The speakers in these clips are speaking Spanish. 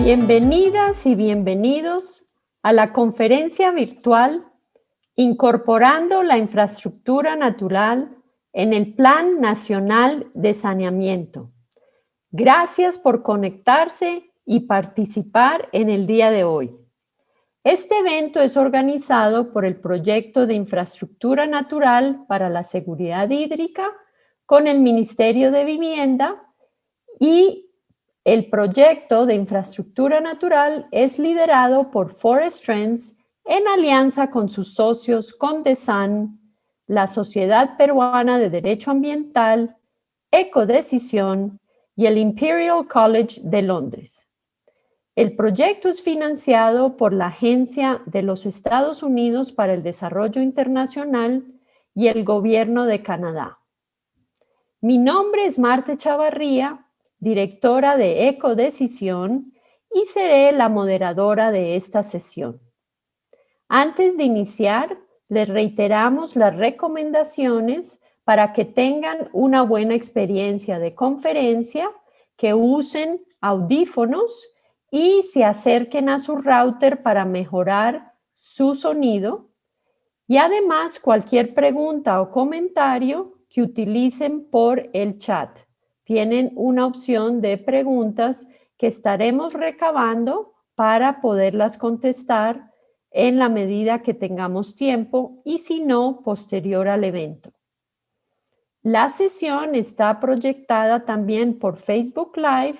Bienvenidas y bienvenidos a la conferencia virtual Incorporando la infraestructura natural en el Plan Nacional de Saneamiento. Gracias por conectarse y participar en el día de hoy. Este evento es organizado por el Proyecto de Infraestructura Natural para la Seguridad Hídrica con el Ministerio de Vivienda, y el proyecto de infraestructura natural es liderado por Forest Trends en alianza con sus socios Condesan, la Sociedad Peruana de Derecho Ambiental, Ecodecisión y el Imperial College de Londres. El proyecto es financiado por la Agencia de los Estados Unidos para el Desarrollo Internacional y el Gobierno de Canadá. Mi nombre es Marta Chavarría, directora de Ecodecisión, y seré la moderadora de esta sesión. Antes de iniciar, les reiteramos las recomendaciones para que tengan una buena experiencia de conferencia, que usen audífonos y se acerquen a su router para mejorar su sonido. Y además, cualquier pregunta o comentario que utilicen por el chat. Tienen una opción de preguntas que estaremos recabando para poderlas contestar en la medida que tengamos tiempo y si no, posterior al evento. La sesión está proyectada también por Facebook Live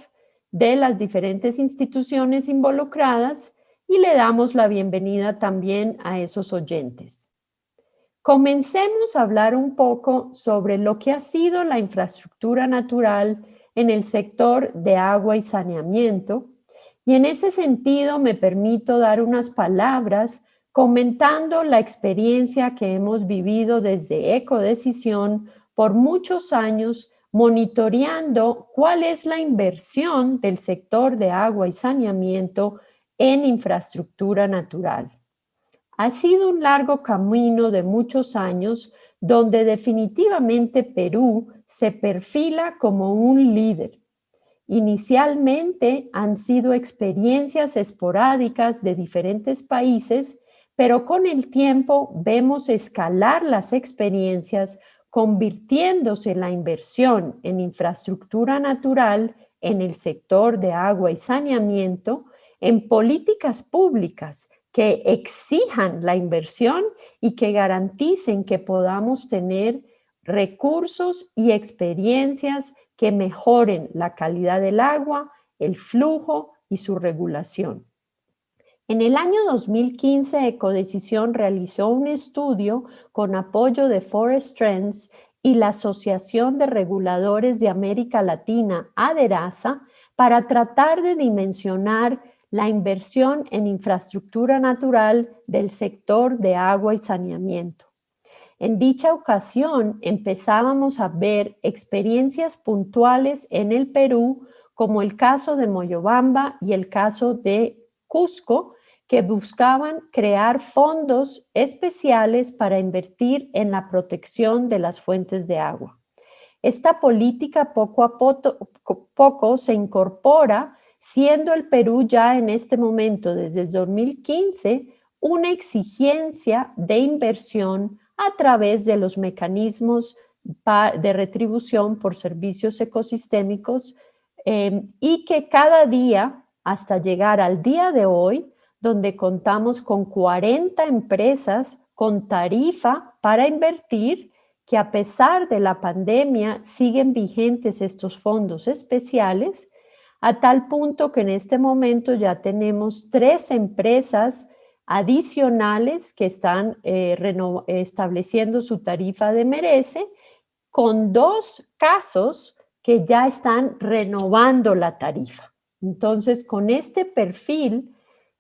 de las diferentes instituciones involucradas y le damos la bienvenida también a esos oyentes. Comencemos a hablar un poco sobre lo que ha sido la infraestructura natural en el sector de agua y saneamiento, y en ese sentido me permito dar unas palabras comentando la experiencia que hemos vivido desde Ecodecisión por muchos años, monitoreando cuál es la inversión del sector de agua y saneamiento en infraestructura natural. Ha sido un largo camino de muchos años donde definitivamente Perú se perfila como un líder. Inicialmente han sido experiencias esporádicas de diferentes países, pero con el tiempo vemos escalar las experiencias, convirtiéndose la inversión en infraestructura natural en el sector de agua y saneamiento en políticas públicas que exijan la inversión y que garanticen que podamos tener recursos y experiencias que mejoren la calidad del agua, el flujo y su regulación. En el año 2015, Ecodecisión realizó un estudio con apoyo de Forest Trends y la Asociación de Reguladores de América Latina, ADERASA, para tratar de dimensionar la inversión en infraestructura natural del sector de agua y saneamiento. En dicha ocasión empezábamos a ver experiencias puntuales en el Perú, como el caso de Moyobamba y el caso de Cusco, que buscaban crear fondos especiales para invertir en la protección de las fuentes de agua. Esta política poco a poco se incorpora, siendo el Perú ya en este momento, desde 2015, una exigencia de inversión a través de los mecanismos de retribución por servicios ecosistémicos y que cada día, hasta llegar al día de hoy, donde contamos con 40 empresas con tarifa para invertir, que a pesar de la pandemia siguen vigentes estos fondos especiales, a tal punto que en este momento ya tenemos 3 empresas adicionales que están estableciendo su tarifa de Merece, con 2 casos que ya están renovando la tarifa. Entonces, con este perfil,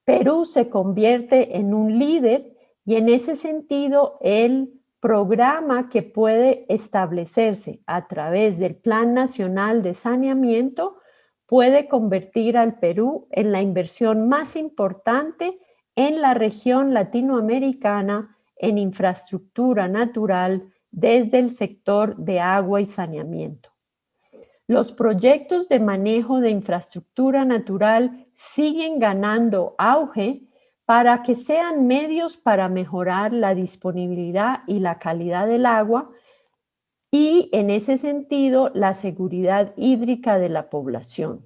Perú se convierte en un líder y en ese sentido el programa que puede establecerse a través del Plan Nacional de Saneamiento puede convertir al Perú en la inversión más importante en la región latinoamericana en infraestructura natural desde el sector de agua y saneamiento. Los proyectos de manejo de infraestructura natural siguen ganando auge para que sean medios para mejorar la disponibilidad y la calidad del agua y, en ese sentido, la seguridad hídrica de la población.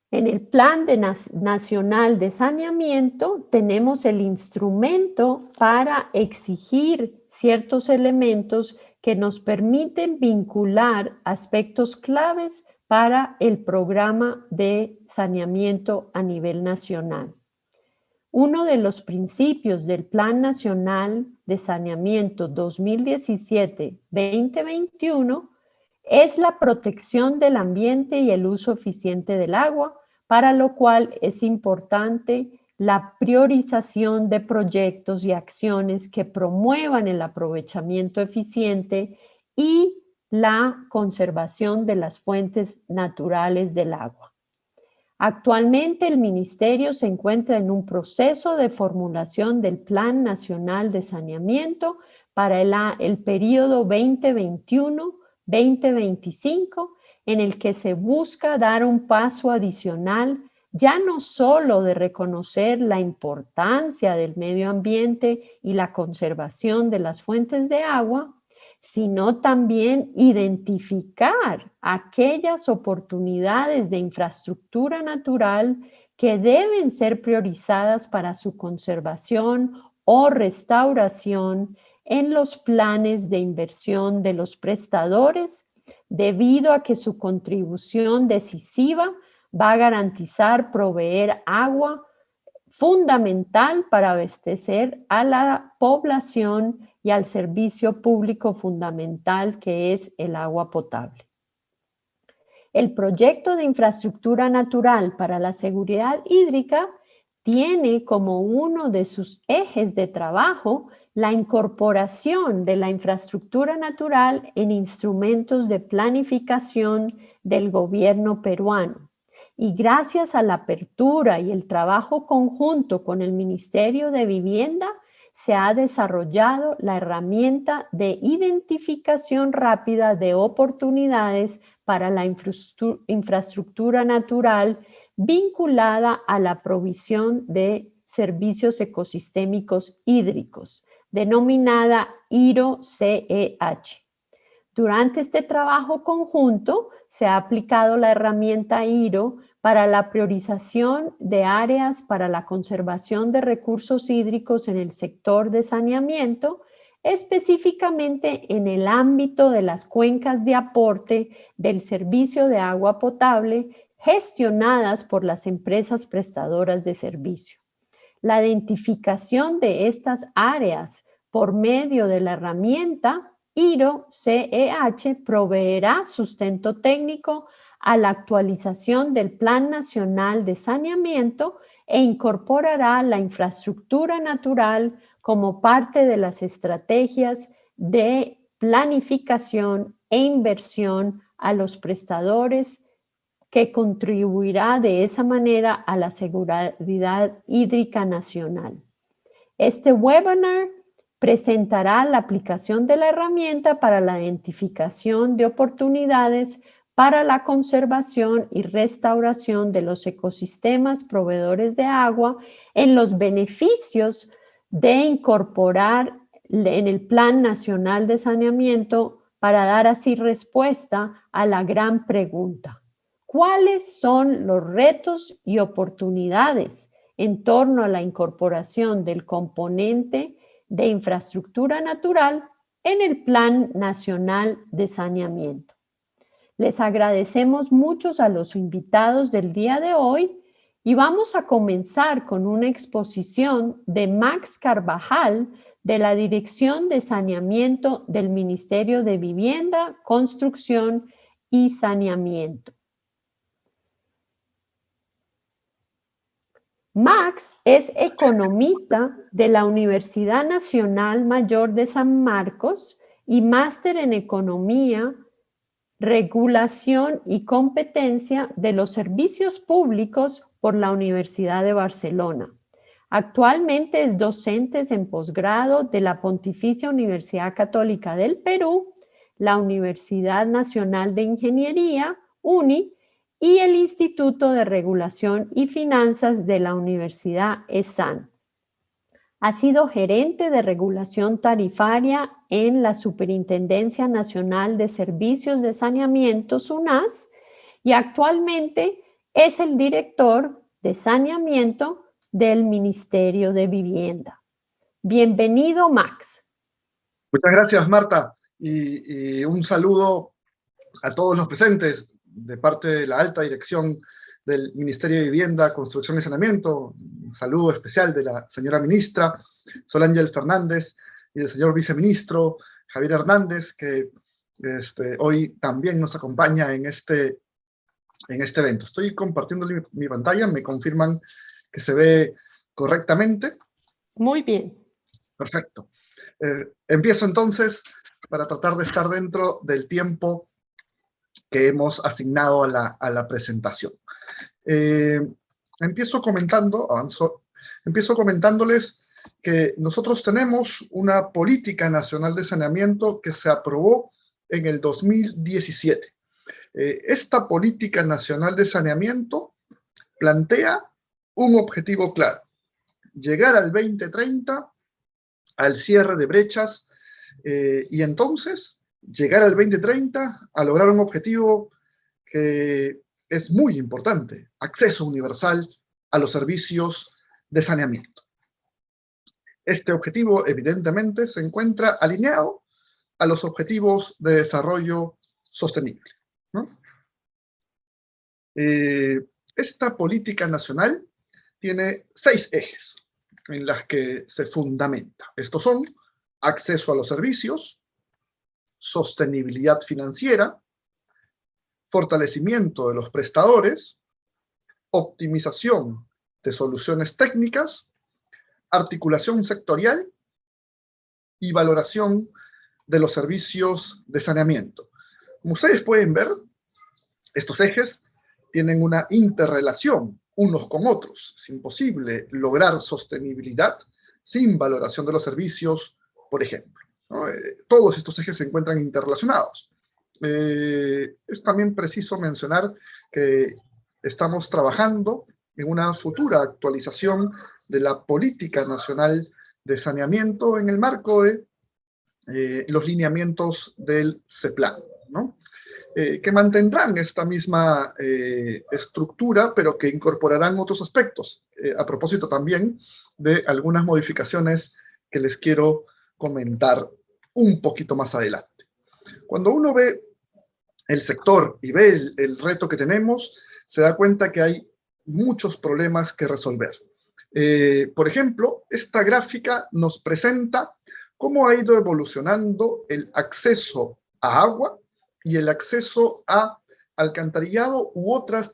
En el Plan Nacional de Saneamiento tenemos el instrumento para exigir ciertos elementos que nos permiten vincular aspectos claves para el programa de saneamiento a nivel nacional. Uno de los principios del Plan Nacional de Saneamiento 2017-2021 es la protección del ambiente y el uso eficiente del agua, para lo cual es importante la priorización de proyectos y acciones que promuevan el aprovechamiento eficiente y la conservación de las fuentes naturales del agua. Actualmente el Ministerio se encuentra en un proceso de formulación del Plan Nacional de Saneamiento para el periodo 2021-2025, en el que se busca dar un paso adicional, ya no solo de reconocer la importancia del medio ambiente y la conservación de las fuentes de agua, sino también identificar aquellas oportunidades de infraestructura natural que deben ser priorizadas para su conservación o restauración en los planes de inversión de los prestadores, debido a que su contribución decisiva va a garantizar proveer agua fundamental para abastecer a la población y al servicio público fundamental que es el agua potable. El proyecto de infraestructura natural para la seguridad hídrica tiene como uno de sus ejes de trabajo la incorporación de la infraestructura natural en instrumentos de planificación del gobierno peruano. Y gracias a la apertura y el trabajo conjunto con el Ministerio de Vivienda, se ha desarrollado la herramienta de identificación rápida de oportunidades para la infraestructura natural vinculada a la provisión de servicios ecosistémicos hídricos, denominada IRO-CEH. Durante este trabajo conjunto se ha aplicado la herramienta IRO para la priorización de áreas para la conservación de recursos hídricos en el sector de saneamiento, específicamente en el ámbito de las cuencas de aporte del servicio de agua potable gestionadas por las empresas prestadoras de servicio. La identificación de estas áreas por medio de la herramienta IRO-CEH proveerá sustento técnico a la actualización del Plan Nacional de Saneamiento e incorporará la infraestructura natural como parte de las estrategias de planificación e inversión a los prestadores, que contribuirá de esa manera a la seguridad hídrica nacional. Este webinar presentará la aplicación de la herramienta para la identificación de oportunidades para la conservación y restauración de los ecosistemas proveedores de agua en los beneficios de incorporar en el Plan Nacional de Saneamiento, para dar así respuesta a la gran pregunta: ¿cuáles son los retos y oportunidades en torno a la incorporación del componente de infraestructura natural en el Plan Nacional de Saneamiento? Les agradecemos mucho a los invitados del día de hoy y vamos a comenzar con una exposición de Max Carvajal de la Dirección de Saneamiento del Ministerio de Vivienda, Construcción y Saneamiento. Max es economista de la Universidad Nacional Mayor de San Marcos y máster en Economía, Regulación y Competencia de los Servicios Públicos por la Universidad de Barcelona. Actualmente es docente en posgrado de la Pontificia Universidad Católica del Perú, la Universidad Nacional de Ingeniería, UNI, y el Instituto de Regulación y Finanzas de la Universidad ESAN. Ha sido gerente de regulación tarifaria en la Superintendencia Nacional de Servicios de Saneamiento, SUNAS, y actualmente es el director de saneamiento del Ministerio de Vivienda. Bienvenido, Max. Muchas gracias, Marta, y un saludo a todos los presentes de parte de la alta dirección del Ministerio de Vivienda, Construcción y Saneamiento. Un saludo especial de la señora ministra Sol Ángel Fernández y del señor viceministro Javier Hernández, que hoy también nos acompaña en este evento. Estoy compartiendo mi pantalla, me confirman que se ve correctamente. Muy bien. Perfecto. Empiezo entonces para tratar de estar dentro del tiempo que hemos asignado a la presentación. Empiezo comentándoles que nosotros tenemos una política nacional de saneamiento que se aprobó en el 2017. Esta política nacional de saneamiento plantea un objetivo claro: llegar al 2030 al cierre de brechas y entonces llegar al 2030 a lograr un objetivo que es muy importante: acceso universal a los servicios de saneamiento. Este objetivo, evidentemente, se encuentra alineado a los objetivos de desarrollo sostenible, ¿no? Esta política nacional tiene 6 ejes en las que se fundamenta. Estos son: acceso a los servicios, sostenibilidad financiera, fortalecimiento de los prestadores, optimización de soluciones técnicas, articulación sectorial y valoración de los servicios de saneamiento. Como ustedes pueden ver, estos ejes tienen una interrelación unos con otros. Es imposible lograr sostenibilidad sin valoración de los servicios, por ejemplo, ¿no? Todos estos ejes se encuentran interrelacionados. Es también preciso mencionar que estamos trabajando en una futura actualización de la Política Nacional de Saneamiento en el marco de los lineamientos del CEPLAN, ¿no? Que mantendrán esta misma estructura, pero que incorporarán otros aspectos, a propósito también de algunas modificaciones que les quiero comentar un poquito más adelante. Cuando uno ve el sector y ve el reto que tenemos, se da cuenta que hay muchos problemas que resolver. Por ejemplo, esta gráfica nos presenta cómo ha ido evolucionando el acceso a agua y el acceso a alcantarillado u otras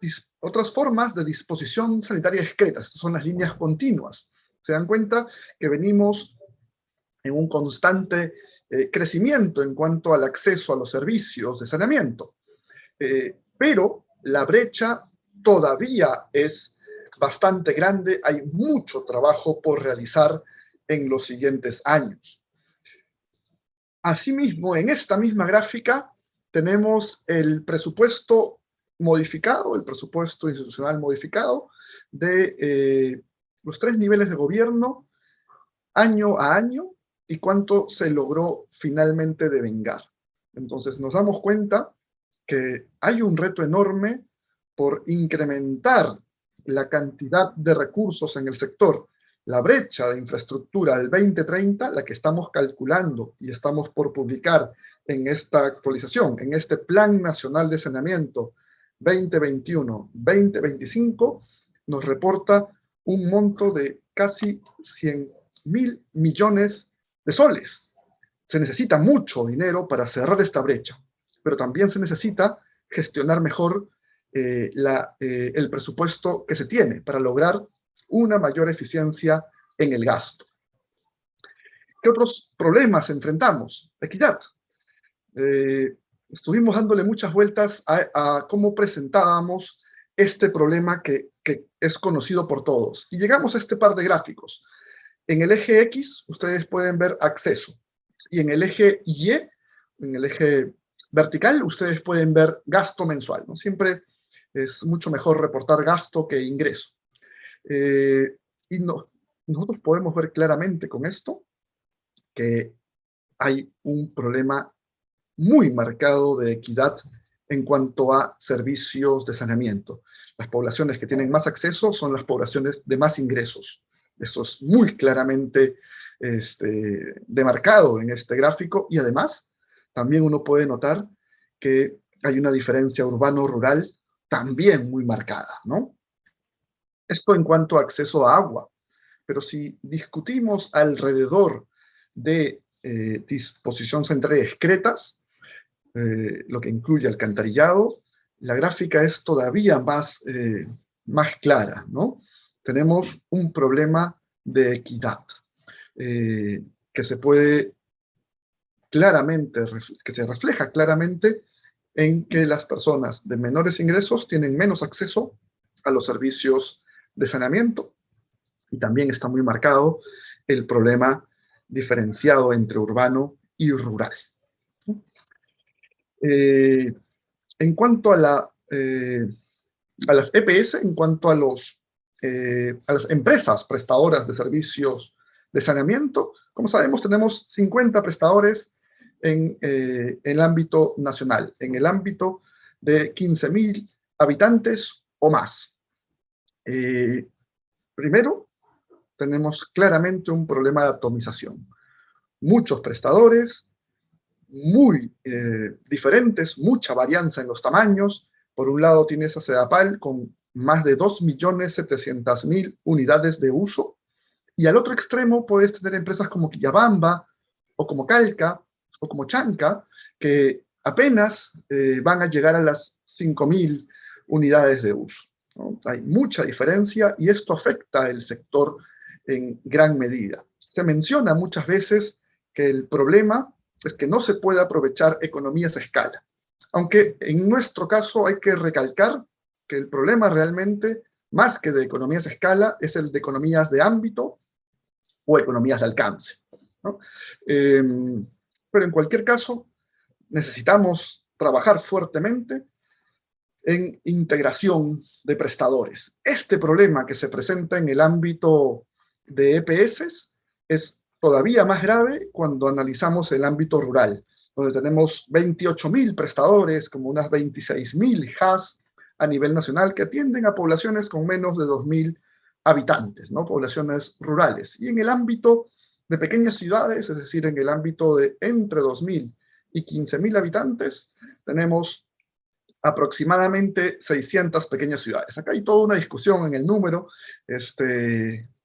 formas de disposición sanitaria discreta. Estas son las líneas continuas. Se dan cuenta que venimos en un constante crecimiento en cuanto al acceso a los servicios de saneamiento. Pero la brecha todavía es bastante grande. Hay mucho trabajo por realizar en los siguientes años. Asimismo, en esta misma gráfica tenemos el presupuesto modificado, el presupuesto institucional modificado de los 3 niveles de gobierno año a año y cuánto se logró finalmente devengar. Entonces nos damos cuenta que hay un reto enorme por incrementar la cantidad de recursos en el sector. La brecha de infraestructura del 2030, la que estamos calculando y estamos por publicar en esta actualización, en este Plan Nacional de Saneamiento 2021-2025, nos reporta un monto de casi 100.000 millones de soles. Se necesita mucho dinero para cerrar esta brecha, pero también se necesita gestionar mejor el presupuesto que se tiene para lograr una mayor eficiencia en el gasto. ¿Qué otros problemas enfrentamos? Equidad. Estuvimos dándole muchas vueltas a cómo presentábamos este problema que es conocido por todos. Y llegamos a este par de gráficos. En el eje X, ustedes pueden ver acceso. Y en el eje Y, en el eje vertical, ustedes pueden ver gasto mensual, ¿no? Siempre es mucho mejor reportar gasto que ingreso. Y nosotros podemos ver claramente con esto que hay un problema muy marcado de equidad en cuanto a servicios de saneamiento. Las poblaciones que tienen más acceso son las poblaciones de más ingresos. Eso es muy claramente demarcado en este gráfico, y además también uno puede notar que hay una diferencia urbano-rural también muy marcada, ¿no? Esto en cuanto a acceso a agua, pero si discutimos alrededor de disposición central discretas, lo que incluye alcantarillado, la gráfica es todavía más clara, ¿no? Tenemos un problema de equidad que se puede claramente, que se refleja claramente en que las personas de menores ingresos tienen menos acceso a los servicios de saneamiento, y también está muy marcado el problema diferenciado entre urbano y rural. En cuanto a las EPS, en cuanto a las empresas prestadoras de servicios de saneamiento, como sabemos, tenemos 50 prestadores en el ámbito nacional, en el ámbito de 15.000 habitantes o más. Primero, tenemos claramente un problema de atomización. Muchos prestadores, muy diferentes, mucha varianza en los tamaños. Por un lado tienes a Sedapal con más de 2.700.000 unidades de uso, y al otro extremo puedes tener empresas como Quillabamba, o como Calca, o como Chanca, que apenas van a llegar a las 5.000 unidades de uso, ¿no? Hay mucha diferencia y esto afecta el sector en gran medida. Se menciona muchas veces que el problema es que no se puede aprovechar economías a escala. Aunque en nuestro caso hay que recalcar que el problema realmente, más que de economías a escala, es el de economías de ámbito o economías de alcance, ¿no? Pero en cualquier caso, necesitamos trabajar fuertemente en integración de prestadores. Este problema que se presenta en el ámbito de EPS es todavía más grave cuando analizamos el ámbito rural, donde tenemos 28.000 prestadores, como unas 26.000 HAS a nivel nacional, que atienden a poblaciones con menos de 2.000 habitantes, ¿no? Poblaciones rurales. Y en el ámbito de pequeñas ciudades, es decir, en el ámbito de entre 2.000 y 15.000 habitantes, tenemos aproximadamente 600 pequeñas ciudades. Acá hay toda una discusión en el número.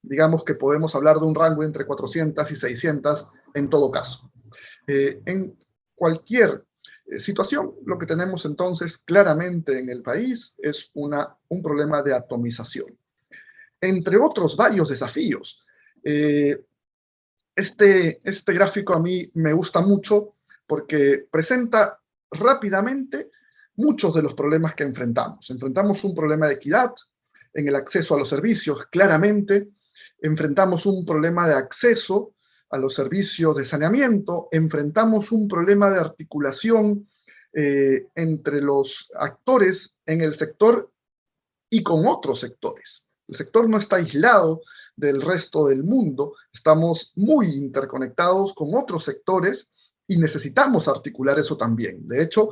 Digamos que podemos hablar de un rango entre 400 y 600 en todo caso. En cualquier situación, lo que tenemos entonces claramente en el país es un problema de atomización, entre otros varios desafíos. Este gráfico a mí me gusta mucho porque presenta rápidamente muchos de los problemas que enfrentamos. Enfrentamos un problema de equidad en el acceso a los servicios, claramente. Enfrentamos un problema de acceso a los servicios de saneamiento. Enfrentamos un problema de articulación entre los actores en el sector y con otros sectores. El sector no está aislado del resto del mundo, estamos muy interconectados con otros sectores y necesitamos articular eso también. De hecho,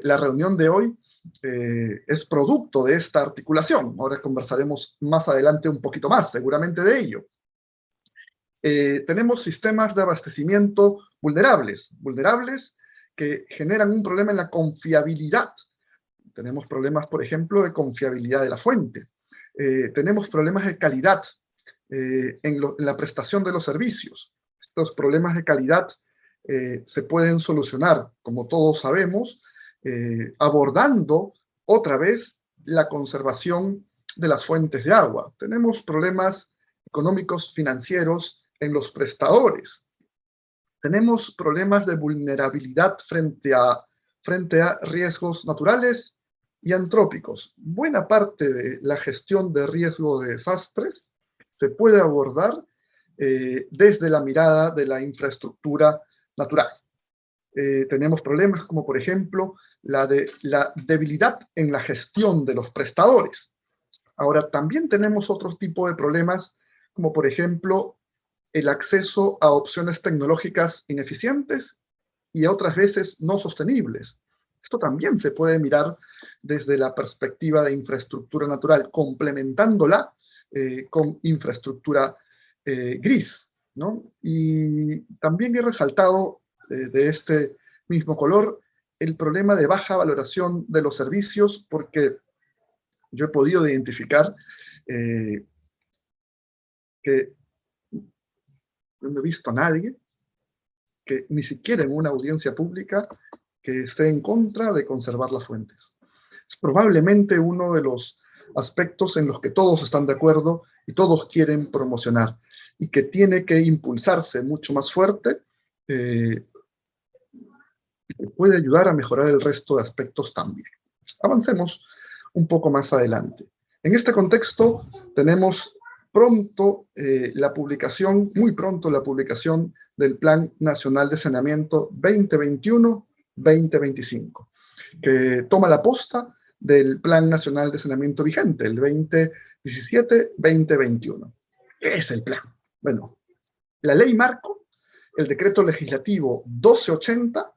la reunión de hoy es producto de esta articulación. Ahora conversaremos más adelante un poquito más, seguramente, de ello. Tenemos sistemas de abastecimiento vulnerables que generan un problema en la confiabilidad. Tenemos problemas, por ejemplo, de confiabilidad de la fuente. Tenemos problemas de calidad en la prestación de los servicios. Estos problemas de calidad se pueden solucionar, como todos sabemos, abordando otra vez la conservación de las fuentes de agua. Tenemos problemas económicos, financieros en los prestadores. Tenemos problemas de vulnerabilidad frente a riesgos naturales y antrópicos. Buena parte de la gestión de riesgo de desastres se puede abordar desde la mirada de la infraestructura natural. tenemos problemas como, por ejemplo, la debilidad en la gestión de los prestadores. Ahora, también tenemos otro tipo de problemas, como por ejemplo, el acceso a opciones tecnológicas ineficientes y otras veces no sostenibles. Esto también se puede mirar desde la perspectiva de infraestructura natural, complementándola con infraestructura gris, ¿no? Y también he resaltado de este mismo color el problema de baja valoración de los servicios, porque yo he podido identificar que no he visto a nadie que ni siquiera en una audiencia pública que esté en contra de conservar las fuentes. Es probablemente uno de los aspectos en los que todos están de acuerdo y todos quieren promocionar y que tiene que impulsarse mucho más fuerte y que puede ayudar a mejorar el resto de aspectos también. Avancemos un poco más adelante. En este contexto tenemos pronto la publicación, muy pronto la publicación del Plan Nacional de Saneamiento 2021-2025, que toma la posta del Plan Nacional de Saneamiento vigente, el 2017-2021. ¿Qué es el plan? Bueno, la ley marco, el decreto legislativo 1280,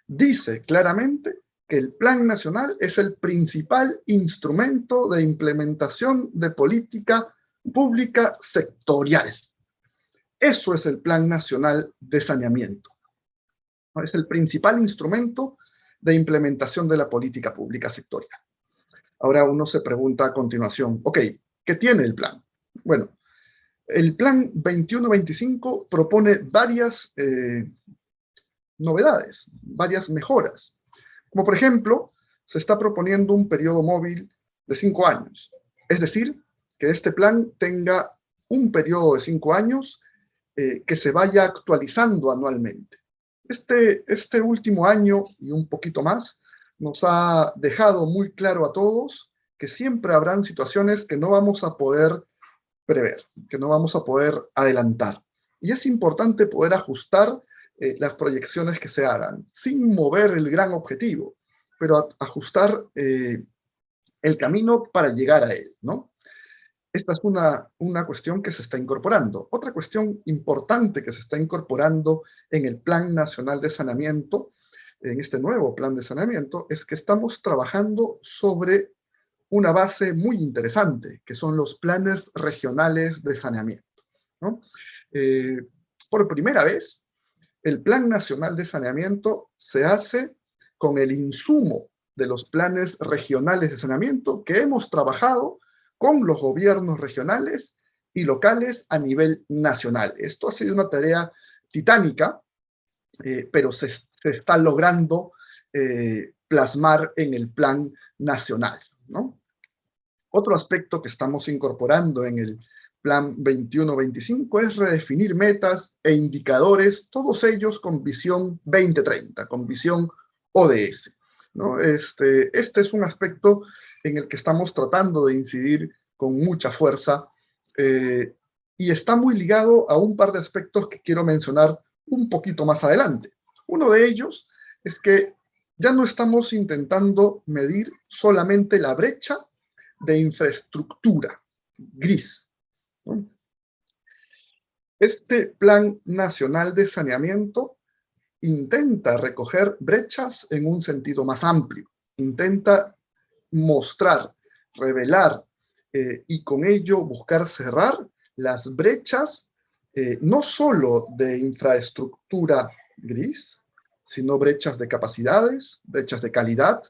dice claramente que el Plan Nacional es el principal instrumento de implementación de política pública sectorial. Eso es el Plan Nacional de Saneamiento. Es el principal instrumento de implementación de la política pública sectorial. Ahora uno se pregunta a continuación, ok, ¿qué tiene el plan? Bueno, el Plan 21-25 propone varias novedades, varias mejoras. Como por ejemplo, se está proponiendo un periodo móvil de 5 años. Es decir, que este plan tenga un periodo de 5 años que se vaya actualizando anualmente. Este último año y un poquito más nos ha dejado muy claro a todos que siempre habrán situaciones que no vamos a poder prever, que no vamos a poder adelantar. Y es importante poder ajustar las proyecciones que se hagan, sin mover el gran objetivo, pero ajustar el camino para llegar a él, ¿no? Esta es una cuestión que se está incorporando. Otra cuestión importante que se está incorporando en el Plan Nacional de Saneamiento, en este nuevo Plan de Saneamiento, es que estamos trabajando sobre una base muy interesante, que son los planes regionales de saneamiento, ¿no? Por primera vez, el Plan Nacional de Saneamiento se hace con el insumo de los planes regionales de saneamiento que hemos trabajado con los gobiernos regionales y locales a nivel nacional. Esto ha sido una tarea titánica, pero se está logrando plasmar en el plan nacional, ¿no? Otro aspecto que estamos incorporando en el Plan 21-25 es redefinir metas e indicadores, todos ellos con visión 2030, con visión ODS, ¿no? Este es un aspecto en el que estamos tratando de incidir con mucha fuerza y está muy ligado a un par de aspectos que quiero mencionar un poquito más adelante. Uno de ellos es que ya no estamos intentando medir solamente la brecha de infraestructura gris, ¿no? Este Plan Nacional de Saneamiento intenta recoger brechas en un sentido más amplio, intenta mostrar, revelar y con ello buscar cerrar las brechas no solo de infraestructura gris, sino brechas de capacidades, brechas de calidad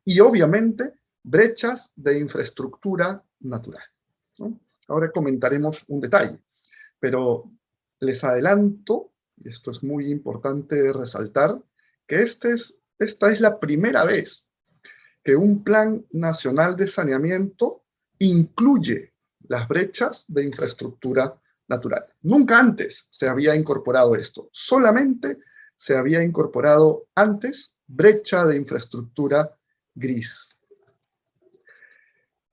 y obviamente brechas de infraestructura natural, ¿no? Ahora comentaremos un detalle, pero les adelanto, y esto es muy importante resaltar, que esta es la primera vez que un Plan Nacional de Saneamiento incluye las brechas de infraestructura natural. Nunca antes se había incorporado esto, solamente se había incorporado antes brecha de infraestructura gris.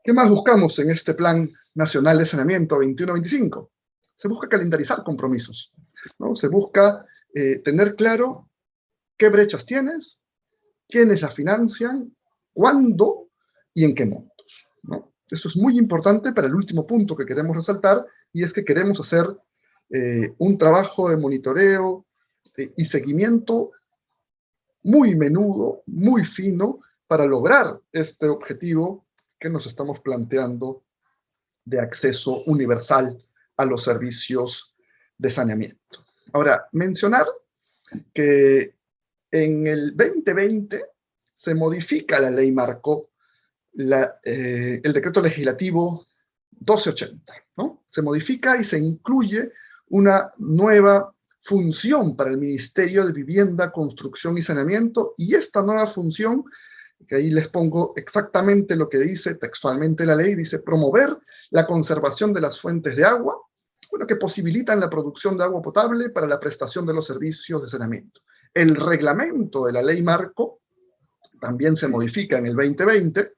¿Qué más buscamos en este Plan Nacional de Saneamiento 21-25? Se busca calendarizar compromisos, ¿no? Se busca tener claro qué brechas tienes, quiénes las financian, cuándo y en qué montos, ¿no? Eso es muy importante para el último punto que queremos resaltar, y es que queremos hacer un trabajo de monitoreo y seguimiento muy menudo, muy fino, para lograr este objetivo que nos estamos planteando de acceso universal a los servicios de saneamiento. Ahora, mencionar que en el 2020 se modifica la ley marco, el decreto legislativo 1280, ¿no? Se modifica y se incluye una nueva función para el Ministerio de Vivienda, Construcción y Saneamiento, y esta nueva función, que ahí les pongo exactamente lo que dice textualmente la ley, dice promover la conservación de las fuentes de agua, bueno, que posibilitan la producción de agua potable para la prestación de los servicios de saneamiento. El reglamento de la ley marco también se modifica en el 2020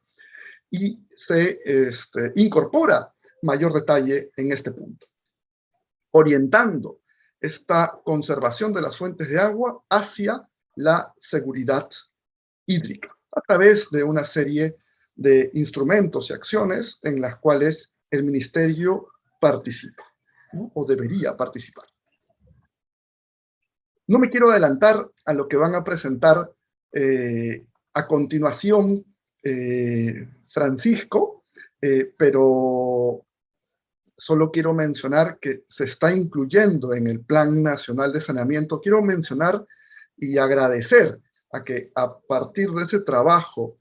y se incorpora mayor detalle en este punto, orientando esta conservación de las fuentes de agua hacia la seguridad hídrica, a través de una serie de instrumentos y acciones en las cuales el Ministerio participa, ¿no? O debería participar. No me quiero adelantar a lo que van a presentar a continuación Francisco, pero solo quiero mencionar que se está incluyendo en el Plan Nacional de Saneamiento. Quiero mencionar y agradecer a que a partir de ese trabajo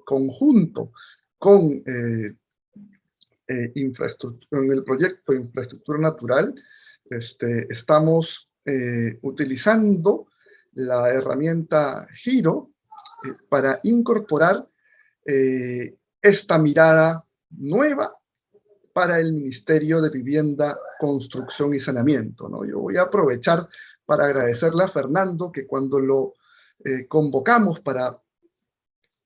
conjunto con en el proyecto de Infraestructura Natural, estamos utilizando la herramienta Giro para incorporar esta mirada nueva para el Ministerio de Vivienda, Construcción y Saneamiento, ¿no? Yo voy a aprovechar para agradecerle a Fernando que cuando lo convocamos para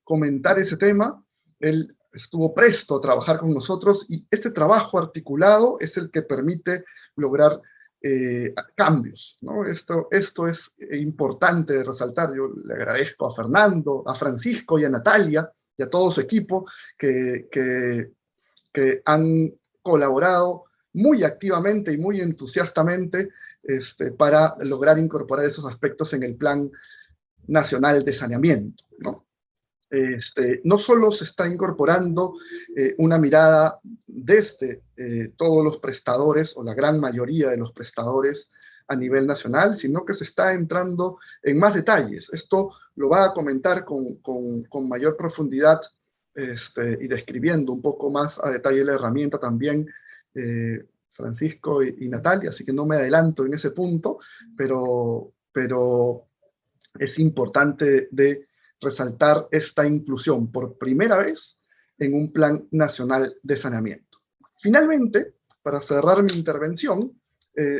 comentar ese tema, él estuvo presto a trabajar con nosotros, y este trabajo articulado es el que permite lograr cambios, ¿no? Esto es importante de resaltar. Yo le agradezco a Fernando, a Francisco y a Natalia y a todo su equipo que han colaborado muy activamente y muy entusiastamente para lograr incorporar esos aspectos en el Plan Nacional de Saneamiento, ¿no? No solo se está incorporando una mirada desde todos los prestadores, o la gran mayoría de los prestadores a nivel nacional, sino que se está entrando en más detalles. Esto lo va a comentar con mayor profundidad y describiendo un poco más a detalle la herramienta también Francisco y Natalia, así que no me adelanto en ese punto, pero es importante de resaltar esta inclusión por primera vez en un Plan Nacional de Saneamiento. Finalmente, para cerrar mi intervención,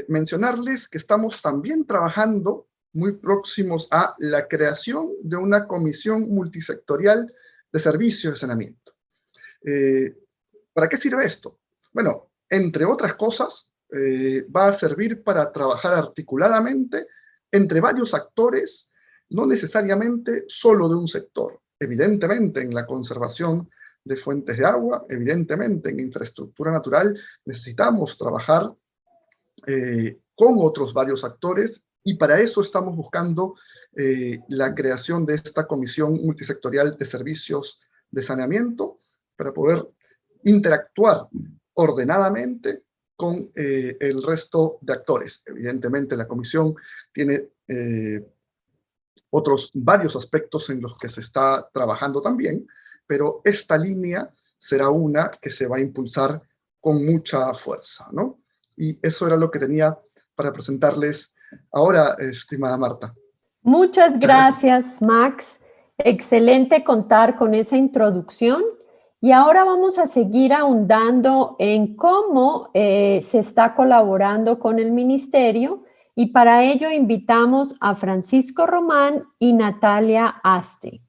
mencionarles que estamos también trabajando muy próximos a la creación de una comisión multisectorial de servicios de saneamiento. ¿Para qué sirve esto? Bueno, entre otras cosas, va a servir para trabajar articuladamente entre varios actores, no necesariamente solo de un sector. Evidentemente, en la conservación de fuentes de agua, evidentemente en infraestructura natural, necesitamos trabajar con otros varios actores, y para eso estamos buscando la creación de esta comisión multisectorial de servicios de saneamiento, para poder interactuar ordenadamente con el resto de actores. Evidentemente, la comisión tiene otros varios aspectos en los que se está trabajando también, pero esta línea será una que se va a impulsar con mucha fuerza, ¿no? Y eso era lo que tenía para presentarles ahora, estimada Marta. Muchas gracias, Max. Excelente contar con esa introducción. Y ahora vamos a seguir ahondando en cómo se está colaborando con el Ministerio, y para ello invitamos a Francisco Román y Natalia Aste.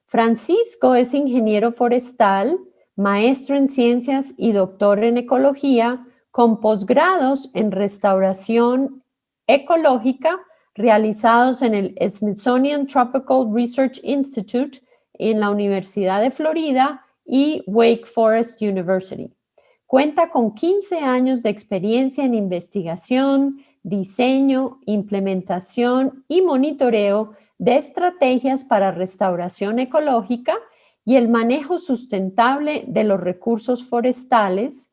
Francisco es ingeniero forestal, maestro en ciencias y doctor en ecología, con posgrados en restauración ecológica, realizados en el Smithsonian Tropical Research Institute en la Universidad de Florida y Wake Forest University. Cuenta con 15 años de experiencia en investigación, diseño, implementación y monitoreo de estrategias para restauración ecológica y el manejo sustentable de los recursos forestales,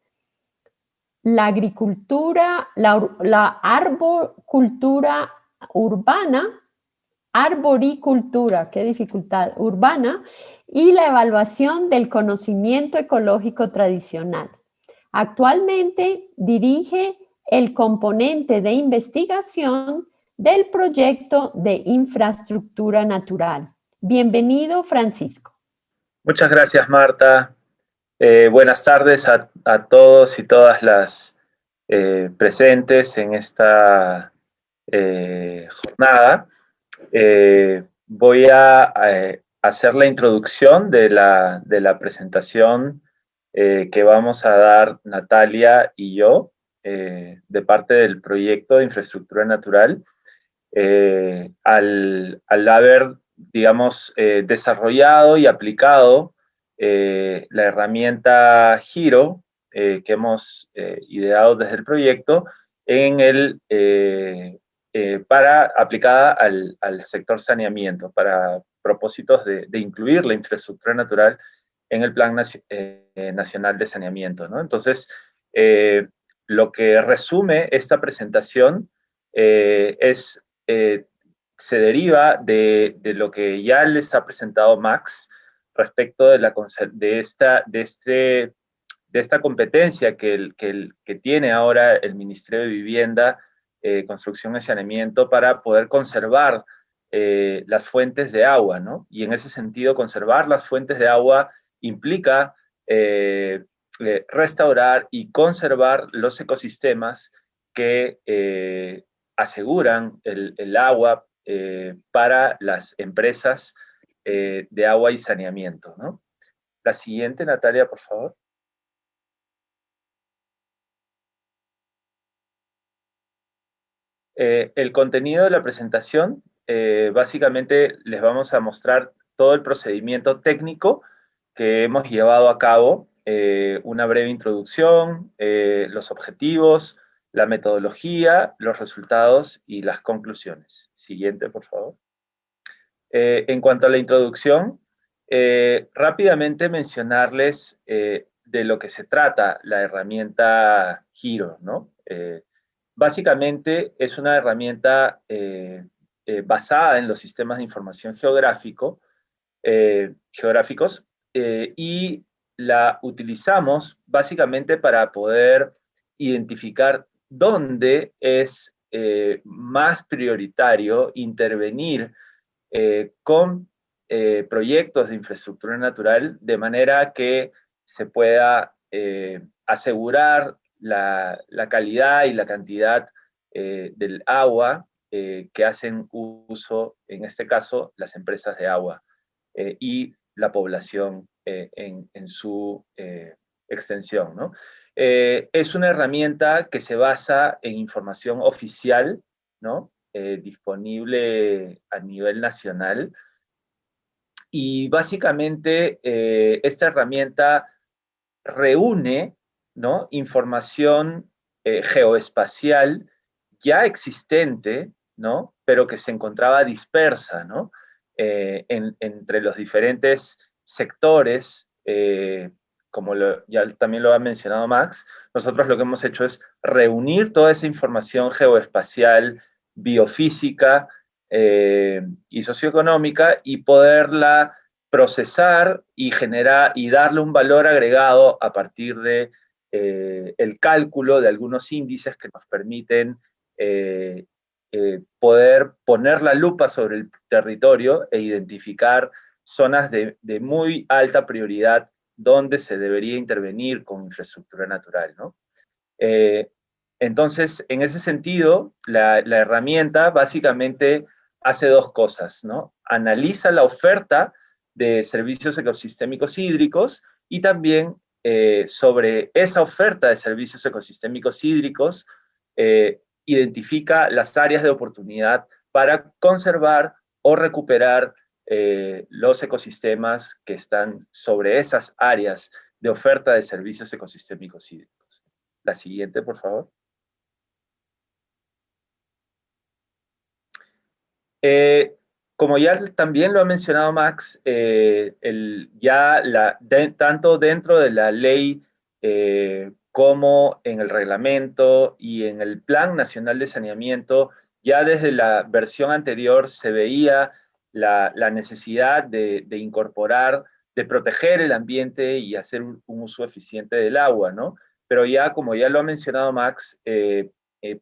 la agricultura, la arboricultura urbana, qué dificultad, urbana, y la evaluación del conocimiento ecológico tradicional. Actualmente dirige el componente de investigación del proyecto de infraestructura natural. Bienvenido, Francisco. Muchas gracias, Marta. Buenas tardes a todos y todas las presentes en esta jornada. Voy a hacer la introducción de la presentación que vamos a dar Natalia y yo de parte del proyecto de infraestructura natural. Al haber, digamos, desarrollado y aplicado la herramienta Giro que hemos ideado desde el proyecto aplicada al sector saneamiento para propósitos de incluir la infraestructura natural en el Plan Nacional de Saneamiento, ¿no? Entonces, lo que resume esta presentación se deriva de lo que ya les ha presentado Max respecto de esta competencia que tiene ahora el Ministerio de Vivienda, Construcción y Saneamiento para poder conservar las fuentes de agua, ¿no? Y en ese sentido, conservar las fuentes de agua implica restaurar y conservar los ecosistemas que aseguran el agua para las empresas de agua y saneamiento, ¿no? La siguiente, Natalia, por favor. El contenido de la presentación, básicamente les vamos a mostrar todo el procedimiento técnico que hemos llevado a cabo, una breve introducción, los objetivos, la metodología, los resultados y las conclusiones. Siguiente, por favor. En cuanto a la introducción, rápidamente mencionarles de lo que se trata la herramienta Giro, ¿no? Básicamente es una herramienta basada en los sistemas de información geográficos y la utilizamos básicamente para poder identificar dónde es más prioritario intervenir con proyectos de infraestructura natural de manera que se pueda asegurar la calidad y la cantidad del agua que hacen uso, en este caso, las empresas de agua y la población en su extensión, ¿no? Es una herramienta que se basa en información oficial, ¿no? Disponible a nivel nacional. Y básicamente esta herramienta reúne, ¿no?, información geoespacial ya existente, ¿no?, pero que se encontraba dispersa, ¿no?, entre los diferentes sectores, como ya también lo ha mencionado Max. Nosotros lo que hemos hecho es reunir toda esa información geoespacial, biofísica y socioeconómica y poderla procesar y generar y darle un valor agregado a partir de el cálculo de algunos índices que nos permiten poder poner la lupa sobre el territorio e identificar zonas de muy alta prioridad donde se debería intervenir con infraestructura natural, ¿no? Entonces, en ese sentido, la herramienta básicamente hace dos cosas, ¿no? Analiza la oferta de servicios ecosistémicos hídricos y también sobre esa oferta de servicios ecosistémicos hídricos identifica las áreas de oportunidad para conservar o recuperar los ecosistemas que están sobre esas áreas de oferta de servicios ecosistémicos hídricos. La siguiente, por favor. Como ya también lo ha mencionado Max, tanto dentro de la ley como en el reglamento y en el Plan Nacional de Saneamiento, ya desde la versión anterior se veía la necesidad de incorporar, de proteger el ambiente y hacer un uso eficiente del agua, ¿no? Pero ya, como ya lo ha mencionado Max,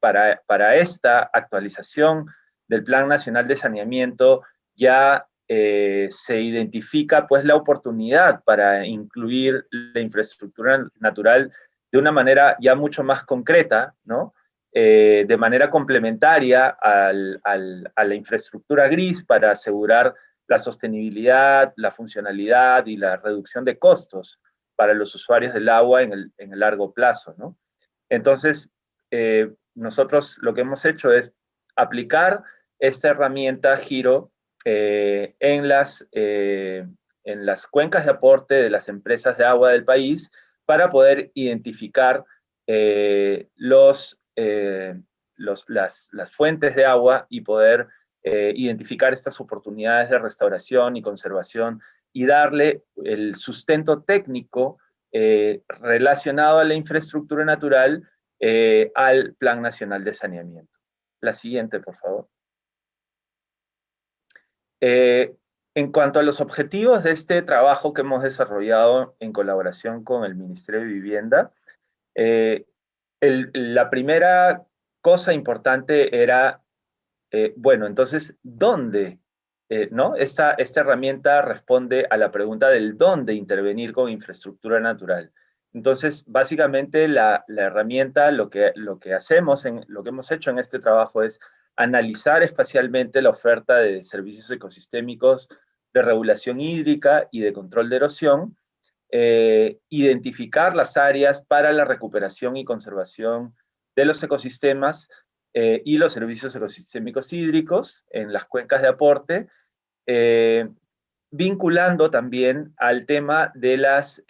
para esta actualización del Plan Nacional de Saneamiento ya se identifica pues la oportunidad para incluir la infraestructura natural de una manera ya mucho más concreta, ¿no? De manera complementaria a la infraestructura gris para asegurar la sostenibilidad, la funcionalidad y la reducción de costos para los usuarios del agua en el largo plazo, ¿no? Entonces, nosotros lo que hemos hecho es aplicar esta herramienta Giro en las cuencas de aporte de las empresas de agua del país para poder identificar las fuentes de agua y poder identificar estas oportunidades de restauración y conservación y darle el sustento técnico relacionado a la infraestructura natural al Plan Nacional de Saneamiento. La siguiente, por favor. En cuanto a los objetivos de este trabajo que hemos desarrollado en colaboración con el Ministerio de Vivienda, la primera cosa importante era, bueno, entonces, ¿dónde? ¿No? Esta herramienta responde a la pregunta del dónde intervenir con infraestructura natural. Entonces, básicamente, la herramienta, lo que hemos hecho en este trabajo es analizar espacialmente la oferta de servicios ecosistémicos de regulación hídrica y de control de erosión, identificar las áreas para la recuperación y conservación de los ecosistemas y los servicios ecosistémicos hídricos en las cuencas de aporte, vinculando también al tema de las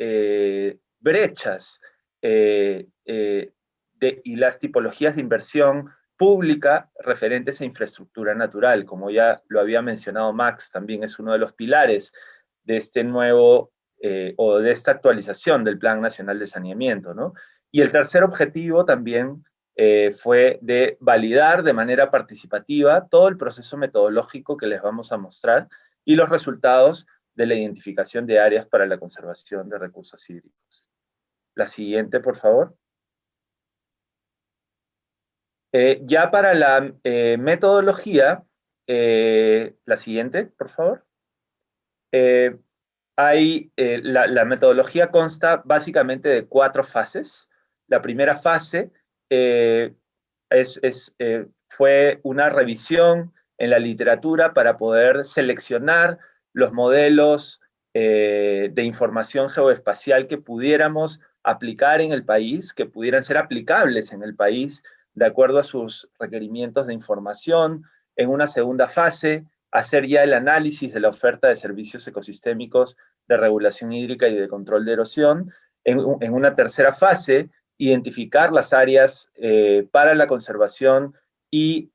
brechas y las tipologías de inversión pública referentes a infraestructura natural. Como ya lo había mencionado Max, también es uno de los pilares de este nuevo o de esta actualización del Plan Nacional de Saneamiento, ¿no? Y el tercer objetivo también fue de validar de manera participativa todo el proceso metodológico que les vamos a mostrar y los resultados de la identificación de áreas para la conservación de recursos hídricos. La siguiente, por favor. Ya para la metodología, la siguiente, por favor. La metodología consta básicamente de 4 fases. La primera fase fue una revisión en la literatura para poder seleccionar los modelos de información geoespacial que pudiéramos aplicar en el país, que pudieran ser aplicables en el país de acuerdo a sus requerimientos de información. En una segunda fase, hacer ya el análisis de la oferta de servicios ecosistémicos de regulación hídrica y de control de erosión. En una tercera fase, identificar las áreas para la conservación y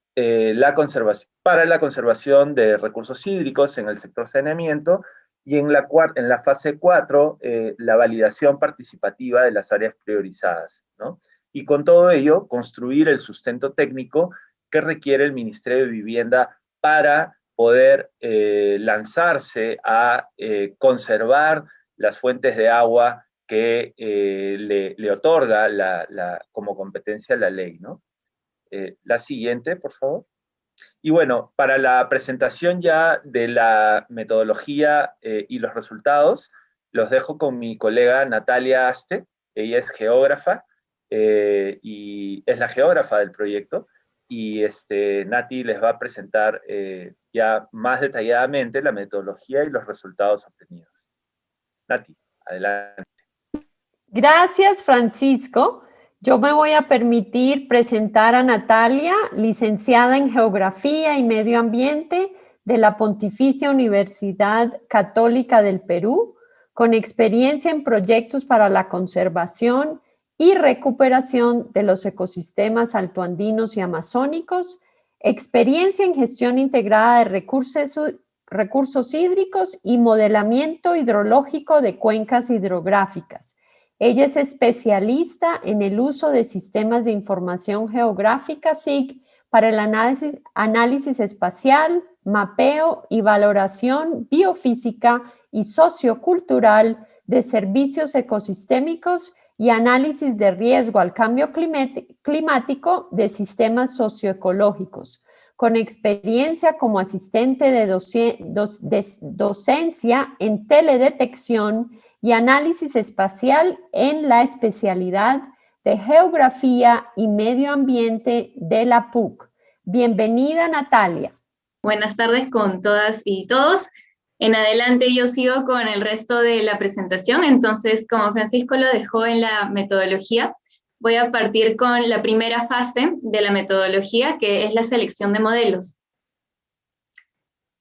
para la conservación de recursos hídricos en el sector saneamiento, y en la fase 4, la validación participativa de las áreas priorizadas, ¿no? Y con todo ello, construir el sustento técnico que requiere el Ministerio de Vivienda para poder lanzarse a conservar las fuentes de agua que le otorga como competencia la ley, ¿no? La siguiente, por favor. Y bueno, para la presentación ya de la metodología y los resultados, los dejo con mi colega Natalia Aste. Ella es geógrafa y es la geógrafa del proyecto. Y Nati les va a presentar ya más detalladamente la metodología y los resultados obtenidos. Nati, adelante. Gracias, Francisco. Yo me voy a permitir presentar a Natalia, licenciada en Geografía y Medio Ambiente de la Pontificia Universidad Católica del Perú, con experiencia en proyectos para la conservación y recuperación de los ecosistemas altoandinos y amazónicos, experiencia en gestión integrada de recursos hídricos y modelamiento hidrológico de cuencas hidrográficas. Ella es especialista en el uso de sistemas de información geográfica SIG para el análisis espacial, mapeo y valoración biofísica y sociocultural de servicios ecosistémicos y análisis de riesgo al cambio climático de sistemas socioecológicos, con experiencia como asistente de docencia en teledetección y análisis espacial en la especialidad de Geografía y Medio Ambiente de la PUC. Bienvenida, Natalia. Buenas tardes con todas y todos. En adelante yo sigo con el resto de la presentación, entonces como Francisco lo dejó en la metodología, voy a partir con la primera fase de la metodología, que es la selección de modelos.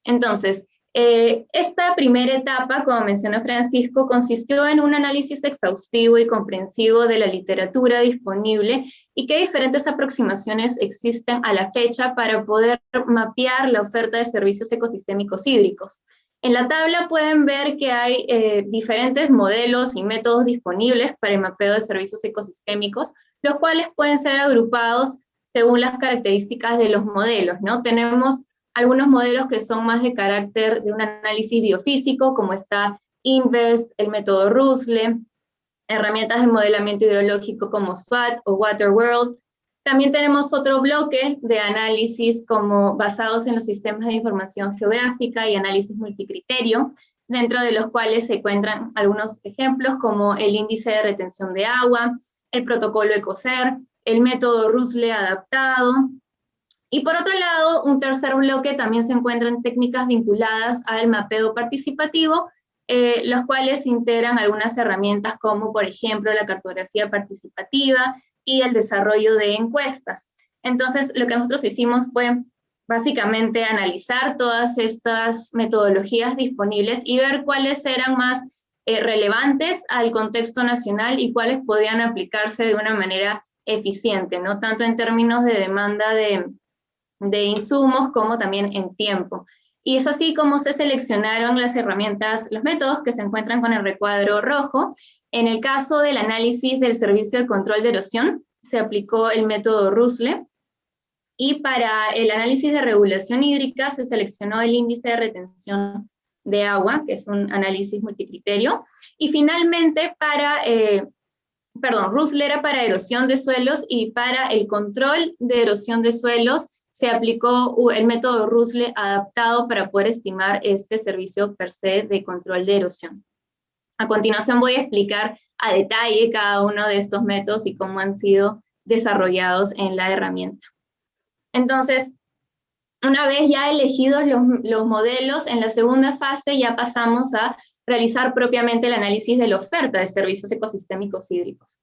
Entonces, esta primera etapa, como mencionó Francisco, consistió en un análisis exhaustivo y comprensivo de la literatura disponible y qué diferentes aproximaciones existen a la fecha para poder mapear la oferta de servicios ecosistémicos hídricos. En la tabla pueden ver que hay diferentes modelos y métodos disponibles para el mapeo de servicios ecosistémicos, los cuales pueden ser agrupados según las características de los modelos, ¿no? Tenemos algunos modelos que son más de carácter de un análisis biofísico, como está INVEST, el método RUSLE, herramientas de modelamiento hidrológico como SWAT o WaterWorld. También tenemos otro bloque de análisis basados en los sistemas de información geográfica y análisis multicriterio, dentro de los cuales se encuentran algunos ejemplos como el índice de retención de agua, el protocolo ECOSER, el método RUSLE adaptado. Y por otro lado, un tercer bloque también se encuentran técnicas vinculadas al mapeo participativo, los cuales integran algunas herramientas como, por ejemplo, la cartografía participativa y el desarrollo de encuestas. Entonces, lo que nosotros hicimos fue básicamente analizar todas estas metodologías disponibles y ver cuáles eran más relevantes al contexto nacional y cuáles podían aplicarse de una manera eficiente, ¿no? Tanto en términos de demanda de insumos como también en tiempo. Y es así como se seleccionaron las herramientas, los métodos que se encuentran con el recuadro rojo. En el caso del análisis del servicio de control de erosión, se aplicó el método RUSLE, y para el análisis de regulación hídrica se seleccionó el índice de retención de agua, que es un análisis multicriterio, y finalmente RUSLE era para erosión de suelos, y para el control de erosión de suelos se aplicó el método RUSLE adaptado para poder estimar este servicio per se de control de erosión. A continuación voy a explicar a detalle cada uno de estos métodos y cómo han sido desarrollados en la herramienta. Entonces, una vez ya elegidos los modelos, en la segunda fase ya pasamos a realizar propiamente el análisis de la oferta de servicios ecosistémicos hídricos.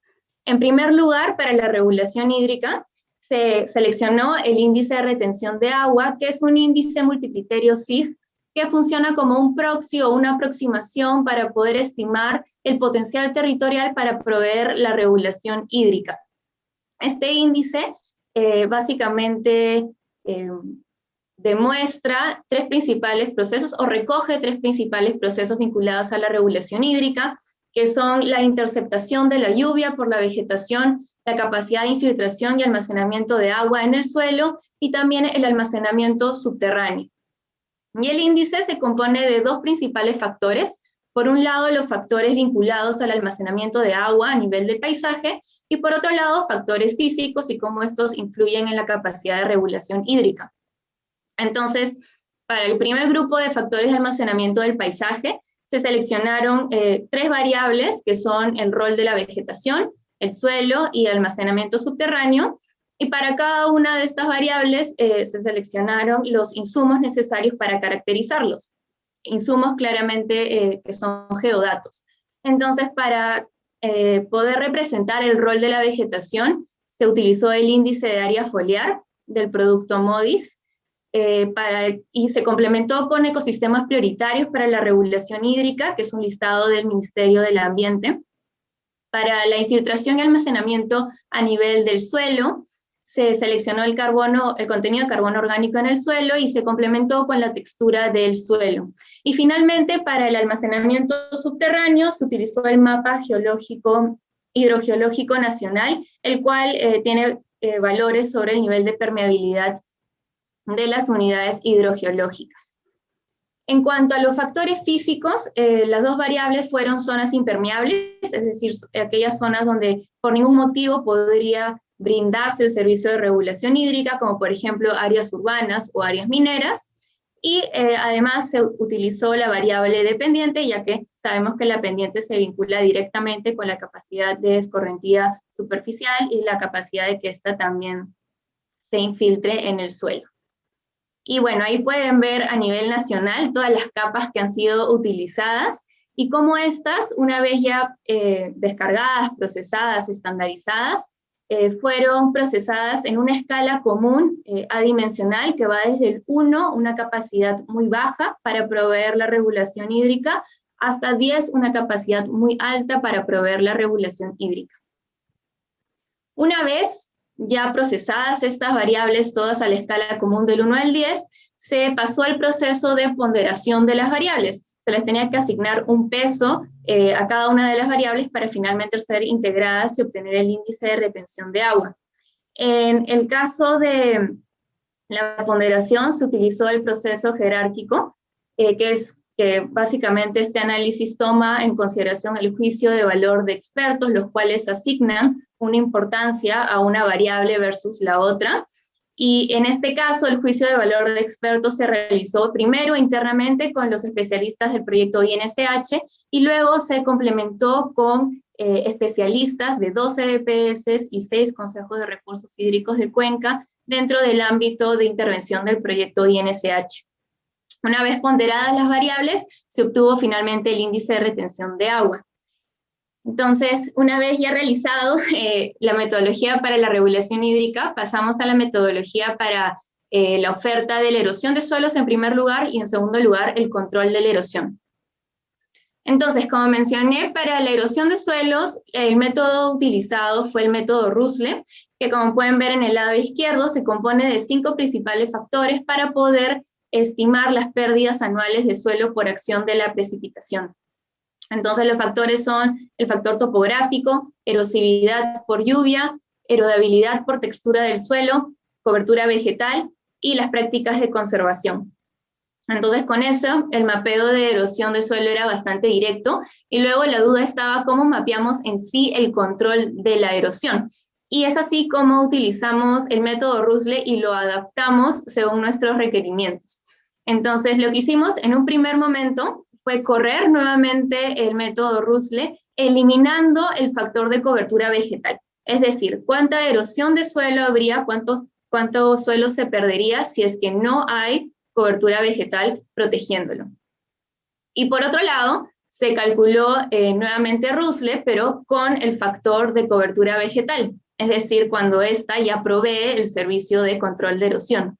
En primer lugar, para la regulación hídrica, se seleccionó el índice de retención de agua, que es un índice multicriterio SIG, que funciona como un proxy o una aproximación para poder estimar el potencial territorial para proveer la regulación hídrica. Este índice básicamente demuestra tres principales procesos, o recoge tres principales procesos vinculados a la regulación hídrica, que son la interceptación de la lluvia por la vegetación, la capacidad de infiltración y almacenamiento de agua en el suelo, y también el almacenamiento subterráneo. Y el índice se compone de dos principales factores. Por un lado, los factores vinculados al almacenamiento de agua a nivel del paisaje, y por otro lado, factores físicos y cómo estos influyen en la capacidad de regulación hídrica. Entonces, para el primer grupo de factores de almacenamiento del paisaje, se seleccionaron tres variables, que son el rol de la vegetación, el suelo y el almacenamiento subterráneo, y para cada una de estas variables se seleccionaron los insumos necesarios para caracterizarlos. Insumos claramente que son geodatos. Entonces, para poder representar el rol de la vegetación, se utilizó el índice de área foliar del producto MODIS, y se complementó con ecosistemas prioritarios para la regulación hídrica, que es un listado del Ministerio del Ambiente. Para la infiltración y almacenamiento a nivel del suelo, se seleccionó el contenido de carbono orgánico en el suelo y se complementó con la textura del suelo. Y finalmente, para el almacenamiento subterráneo, se utilizó el mapa hidrogeológico nacional, el cual tiene valores sobre el nivel de permeabilidad de las unidades hidrogeológicas. En cuanto a los factores físicos, las dos variables fueron zonas impermeables, es decir, aquellas zonas donde por ningún motivo podría brindarse el servicio de regulación hídrica, como por ejemplo áreas urbanas o áreas mineras, y además se utilizó la variable de pendiente, ya que sabemos que la pendiente se vincula directamente con la capacidad de escorrentía superficial y la capacidad de que ésta también se infiltre en el suelo. Y bueno, ahí pueden ver a nivel nacional todas las capas que han sido utilizadas y cómo estas, una vez ya descargadas, procesadas, estandarizadas, fueron procesadas en una escala común adimensional que va desde el 1, una capacidad muy baja para proveer la regulación hídrica, hasta 10, una capacidad muy alta para proveer la regulación hídrica. Una vez ya procesadas estas variables, todas a la escala común del 1 al 10, se pasó al proceso de ponderación de las variables. Se les tenía que asignar un peso a cada una de las variables para finalmente ser integradas y obtener el índice de retención de agua. En el caso de la ponderación se utilizó el proceso jerárquico, que básicamente este análisis toma en consideración el juicio de valor de expertos, los cuales asignan una importancia a una variable versus la otra. Y en este caso, el juicio de valor de expertos se realizó primero internamente con los especialistas del proyecto INSH y luego se complementó con especialistas de 12 EPS y 6 consejos de recursos hídricos de Cuenca dentro del ámbito de intervención del proyecto INSH. Una vez ponderadas las variables, se obtuvo finalmente el índice de retención de agua. Entonces, una vez ya realizado la metodología para la regulación hídrica, pasamos a la metodología para la oferta de la erosión de suelos en primer lugar y en segundo lugar el control de la erosión. Entonces, como mencioné, para la erosión de suelos, el método utilizado fue el método Rusle, que como pueden ver en el lado izquierdo, se compone de 5 principales factores para poder estimar las pérdidas anuales de suelo por acción de la precipitación. Entonces los factores son el factor topográfico, erosividad por lluvia, erodabilidad por textura del suelo, cobertura vegetal y las prácticas de conservación. Entonces con eso el mapeo de erosión de suelo era bastante directo y luego la duda estaba cómo mapeamos en sí el control de la erosión. Y es así como utilizamos el método Rusle y lo adaptamos según nuestros requerimientos. Entonces lo que hicimos en un primer momento fue correr nuevamente el método Rusle, eliminando el factor de cobertura vegetal. Es decir, cuánta erosión de suelo habría, cuánto suelo se perdería si es que no hay cobertura vegetal protegiéndolo. Y por otro lado, se calculó nuevamente Rusle, pero con el factor de cobertura vegetal, es decir, cuando ésta ya provee el servicio de control de erosión.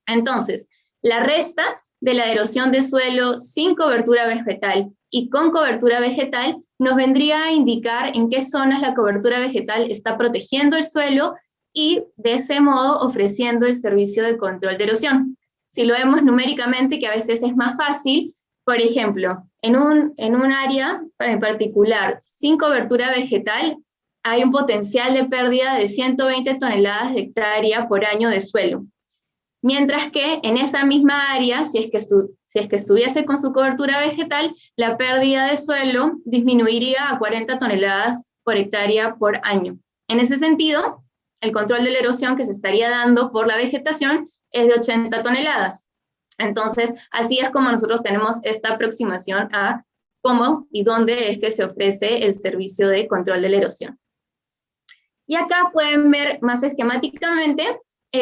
Entonces, la resta de la erosión de suelo sin cobertura vegetal y con cobertura vegetal nos vendría a indicar en qué zonas la cobertura vegetal está protegiendo el suelo y de ese modo ofreciendo el servicio de control de erosión. Si lo vemos numéricamente, que a veces es más fácil, por ejemplo, en un área en particular sin cobertura vegetal hay un potencial de pérdida de 120 toneladas de hectárea por año de suelo. Mientras que en esa misma área, si es que estuviese con su cobertura vegetal, la pérdida de suelo disminuiría a 40 toneladas por hectárea por año. En ese sentido, el control de la erosión que se estaría dando por la vegetación es de 80 toneladas. Entonces, así es como nosotros tenemos esta aproximación a cómo y dónde es que se ofrece el servicio de control de la erosión. Y acá pueden ver más esquemáticamente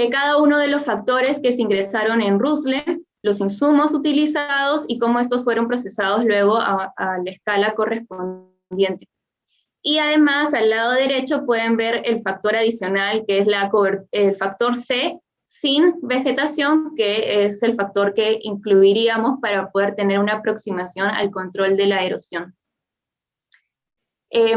cada uno de los factores que se ingresaron en Rusle, los insumos utilizados y cómo estos fueron procesados luego a la escala correspondiente. Y además, al lado derecho pueden ver el factor adicional, que es el factor C, sin vegetación, que es el factor que incluiríamos para poder tener una aproximación al control de la erosión.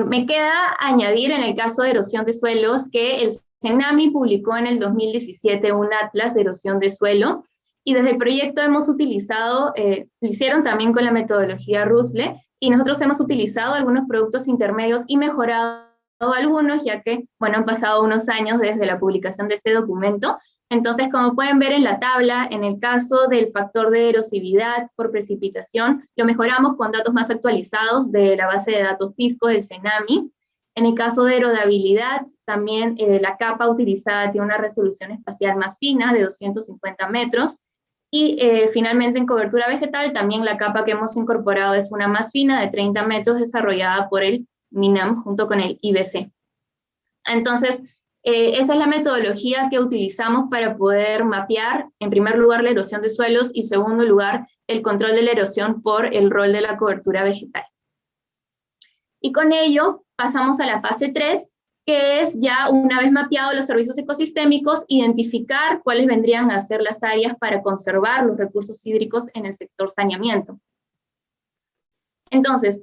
Me queda añadir en el caso de erosión de suelos que el CENAMI publicó en el 2017 un atlas de erosión de suelo, y desde el proyecto hemos utilizado, lo hicieron también con la metodología RUSLE, y nosotros hemos utilizado algunos productos intermedios y mejorado algunos, ya que, bueno, han pasado unos años desde la publicación de este documento. Entonces, como pueden ver en la tabla, en el caso del factor de erosividad por precipitación, lo mejoramos con datos más actualizados de la base de datos PISCO del CENAMI. En el caso de erodabilidad, también la capa utilizada tiene una resolución espacial más fina, de 250 metros, y finalmente en cobertura vegetal, también la capa que hemos incorporado es una más fina, de 30 metros, desarrollada por el MINAM junto con el IBC. Entonces, esa es la metodología que utilizamos para poder mapear, en primer lugar, la erosión de suelos, y segundo lugar, el control de la erosión por el rol de la cobertura vegetal. Y con ello pasamos a la fase 3, que es ya, una vez mapeados los servicios ecosistémicos, identificar cuáles vendrían a ser las áreas para conservar los recursos hídricos en el sector saneamiento. Entonces,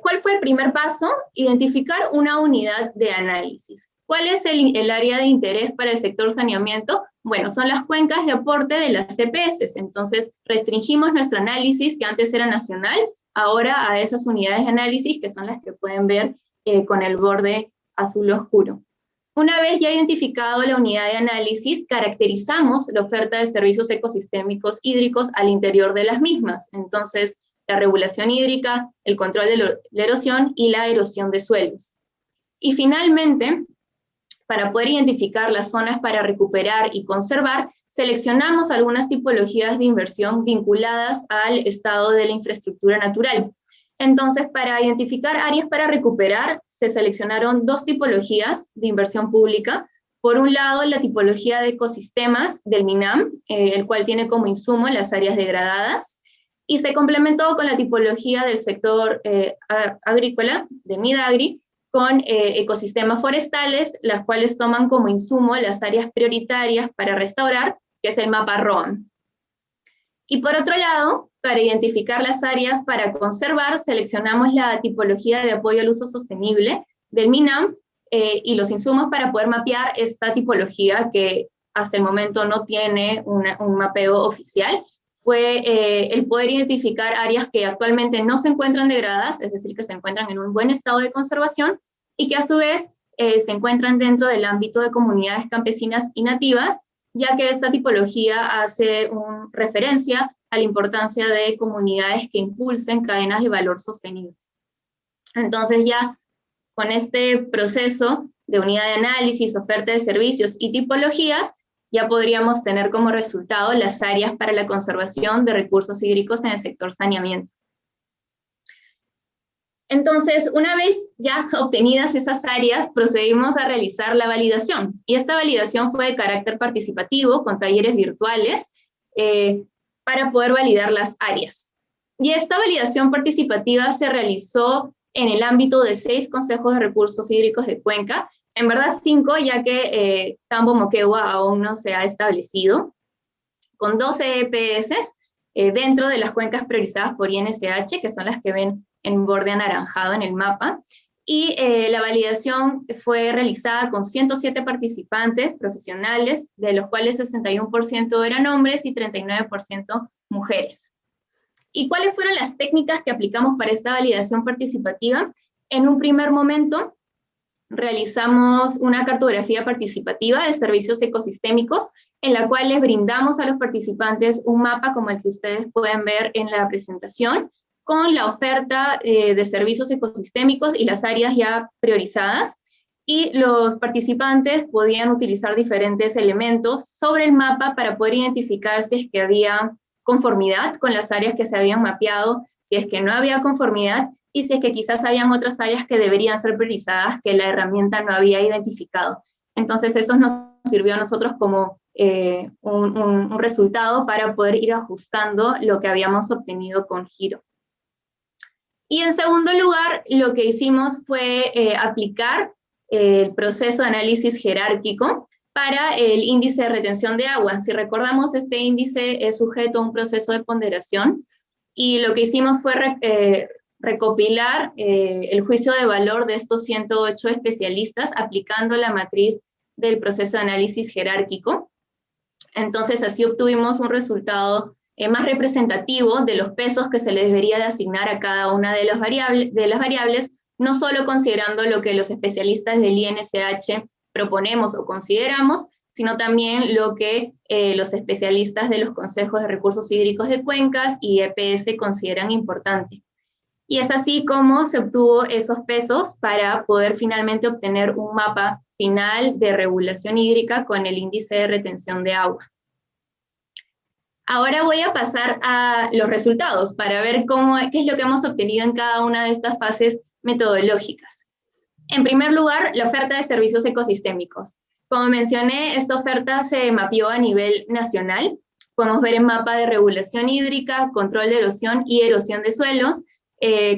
¿cuál fue el primer paso? Identificar una unidad de análisis. ¿Cuál es el área de interés para el sector saneamiento? Bueno, son las cuencas de aporte de las CPS. Entonces, restringimos nuestro análisis, que antes era nacional, ahora a esas unidades de análisis, que son las que pueden ver con el borde azul oscuro. Una vez ya identificado la unidad de análisis, caracterizamos la oferta de servicios ecosistémicos hídricos al interior de las mismas. Entonces, la regulación hídrica, el control de la erosión y la erosión de suelos. Y finalmente, para poder identificar las zonas para recuperar y conservar, seleccionamos algunas tipologías de inversión vinculadas al estado de la infraestructura natural. Entonces, para identificar áreas para recuperar, se seleccionaron dos tipologías de inversión pública. Por un lado, la tipología de ecosistemas del MINAM, el cual tiene como insumo las áreas degradadas, y se complementó con la tipología del sector agrícola, de Midagri, con ecosistemas forestales, las cuales toman como insumo las áreas prioritarias para restaurar, que es el mapa ROAM. Y por otro lado, para identificar las áreas para conservar, seleccionamos la tipología de apoyo al uso sostenible del MINAM, y los insumos para poder mapear esta tipología, que hasta el momento no tiene un mapeo oficial, fue el poder identificar áreas que actualmente no se encuentran degradadas, es decir, que se encuentran en un buen estado de conservación, y que a su vez se encuentran dentro del ámbito de comunidades campesinas y nativas, ya que esta tipología hace referencia a la importancia de comunidades que impulsen cadenas de valor sostenibles. Entonces, ya con este proceso de unidad de análisis, oferta de servicios y tipologías, ya podríamos tener como resultado las áreas para la conservación de recursos hídricos en el sector saneamiento. Entonces, una vez ya obtenidas esas áreas, procedimos a realizar la validación. Y esta validación fue de carácter participativo, con talleres virtuales, para poder validar las áreas. Y esta validación participativa se realizó en el ámbito de 6 consejos de recursos hídricos de Cuenca, en verdad 5, ya que Tambo Moquegua aún no se ha establecido, con 12 EPS dentro de las cuencas priorizadas por INSH, que son las que ven en borde anaranjado en el mapa, y la validación fue realizada con 107 participantes profesionales, de los cuales 61% eran hombres y 39% mujeres. ¿Y cuáles fueron las técnicas que aplicamos para esta validación participativa? En un primer momento, realizamos una cartografía participativa de servicios ecosistémicos, en la cual les brindamos a los participantes un mapa como el que ustedes pueden ver en la presentación, con la oferta de servicios ecosistémicos y las áreas ya priorizadas, y los participantes podían utilizar diferentes elementos sobre el mapa para poder identificar si es que había conformidad con las áreas que se habían mapeado, si es que no había conformidad, y si es que quizás habían otras áreas que deberían ser priorizadas que la herramienta no había identificado. Entonces eso nos sirvió a nosotros como un resultado para poder ir ajustando lo que habíamos obtenido con Giro. Y en segundo lugar, lo que hicimos fue aplicar el proceso de análisis jerárquico para el índice de retención de agua. Si recordamos, este índice es sujeto a un proceso de ponderación, y lo que hicimos fue recopilar el juicio de valor de estos 108 especialistas aplicando la matriz del proceso de análisis jerárquico. Entonces, así obtuvimos un resultado más representativo de los pesos que se le debería de asignar a cada una de las variables, no solo considerando lo que los especialistas del INSH proponemos o consideramos, sino también lo que los especialistas de los consejos de recursos hídricos de cuencas y EPS consideran importante. Y es así como se obtuvo esos pesos para poder finalmente obtener un mapa final de regulación hídrica con el índice de retención de agua. Ahora voy a pasar a los resultados para ver qué es lo que hemos obtenido en cada una de estas fases metodológicas. En primer lugar, la oferta de servicios ecosistémicos. Como mencioné, esta oferta se mapeó a nivel nacional. Podemos ver el mapa de regulación hídrica, control de erosión y erosión de suelos.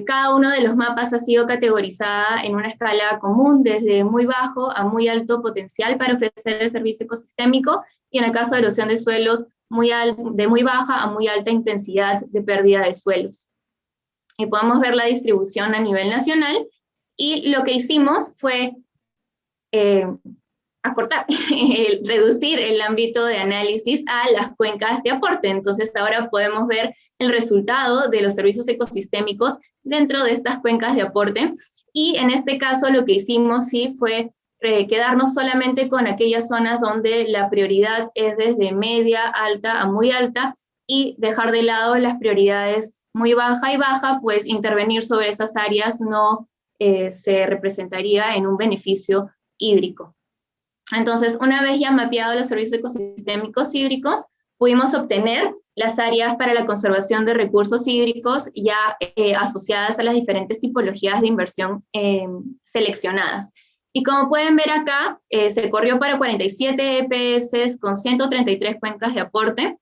Cada uno de los mapas ha sido categorizada en una escala común, desde muy bajo a muy alto potencial para ofrecer el servicio ecosistémico, y en el caso de erosión de suelos, de muy baja a muy alta intensidad de pérdida de suelos. Y podemos ver la distribución a nivel nacional, y lo que hicimos fue acortar, reducir el ámbito de análisis a las cuencas de aporte. Entonces ahora podemos ver el resultado de los servicios ecosistémicos dentro de estas cuencas de aporte, y en este caso lo que hicimos sí fue quedarnos solamente con aquellas zonas donde la prioridad es desde media, alta a muy alta, y dejar de lado las prioridades muy baja y baja, pues intervenir sobre esas áreas no se representaría en un beneficio hídrico. Entonces, una vez ya mapeados los servicios ecosistémicos hídricos, pudimos obtener las áreas para la conservación de recursos hídricos ya asociadas a las diferentes tipologías de inversión seleccionadas. Y como pueden ver acá, se corrió para 47 EPS con 133 cuencas de aporte,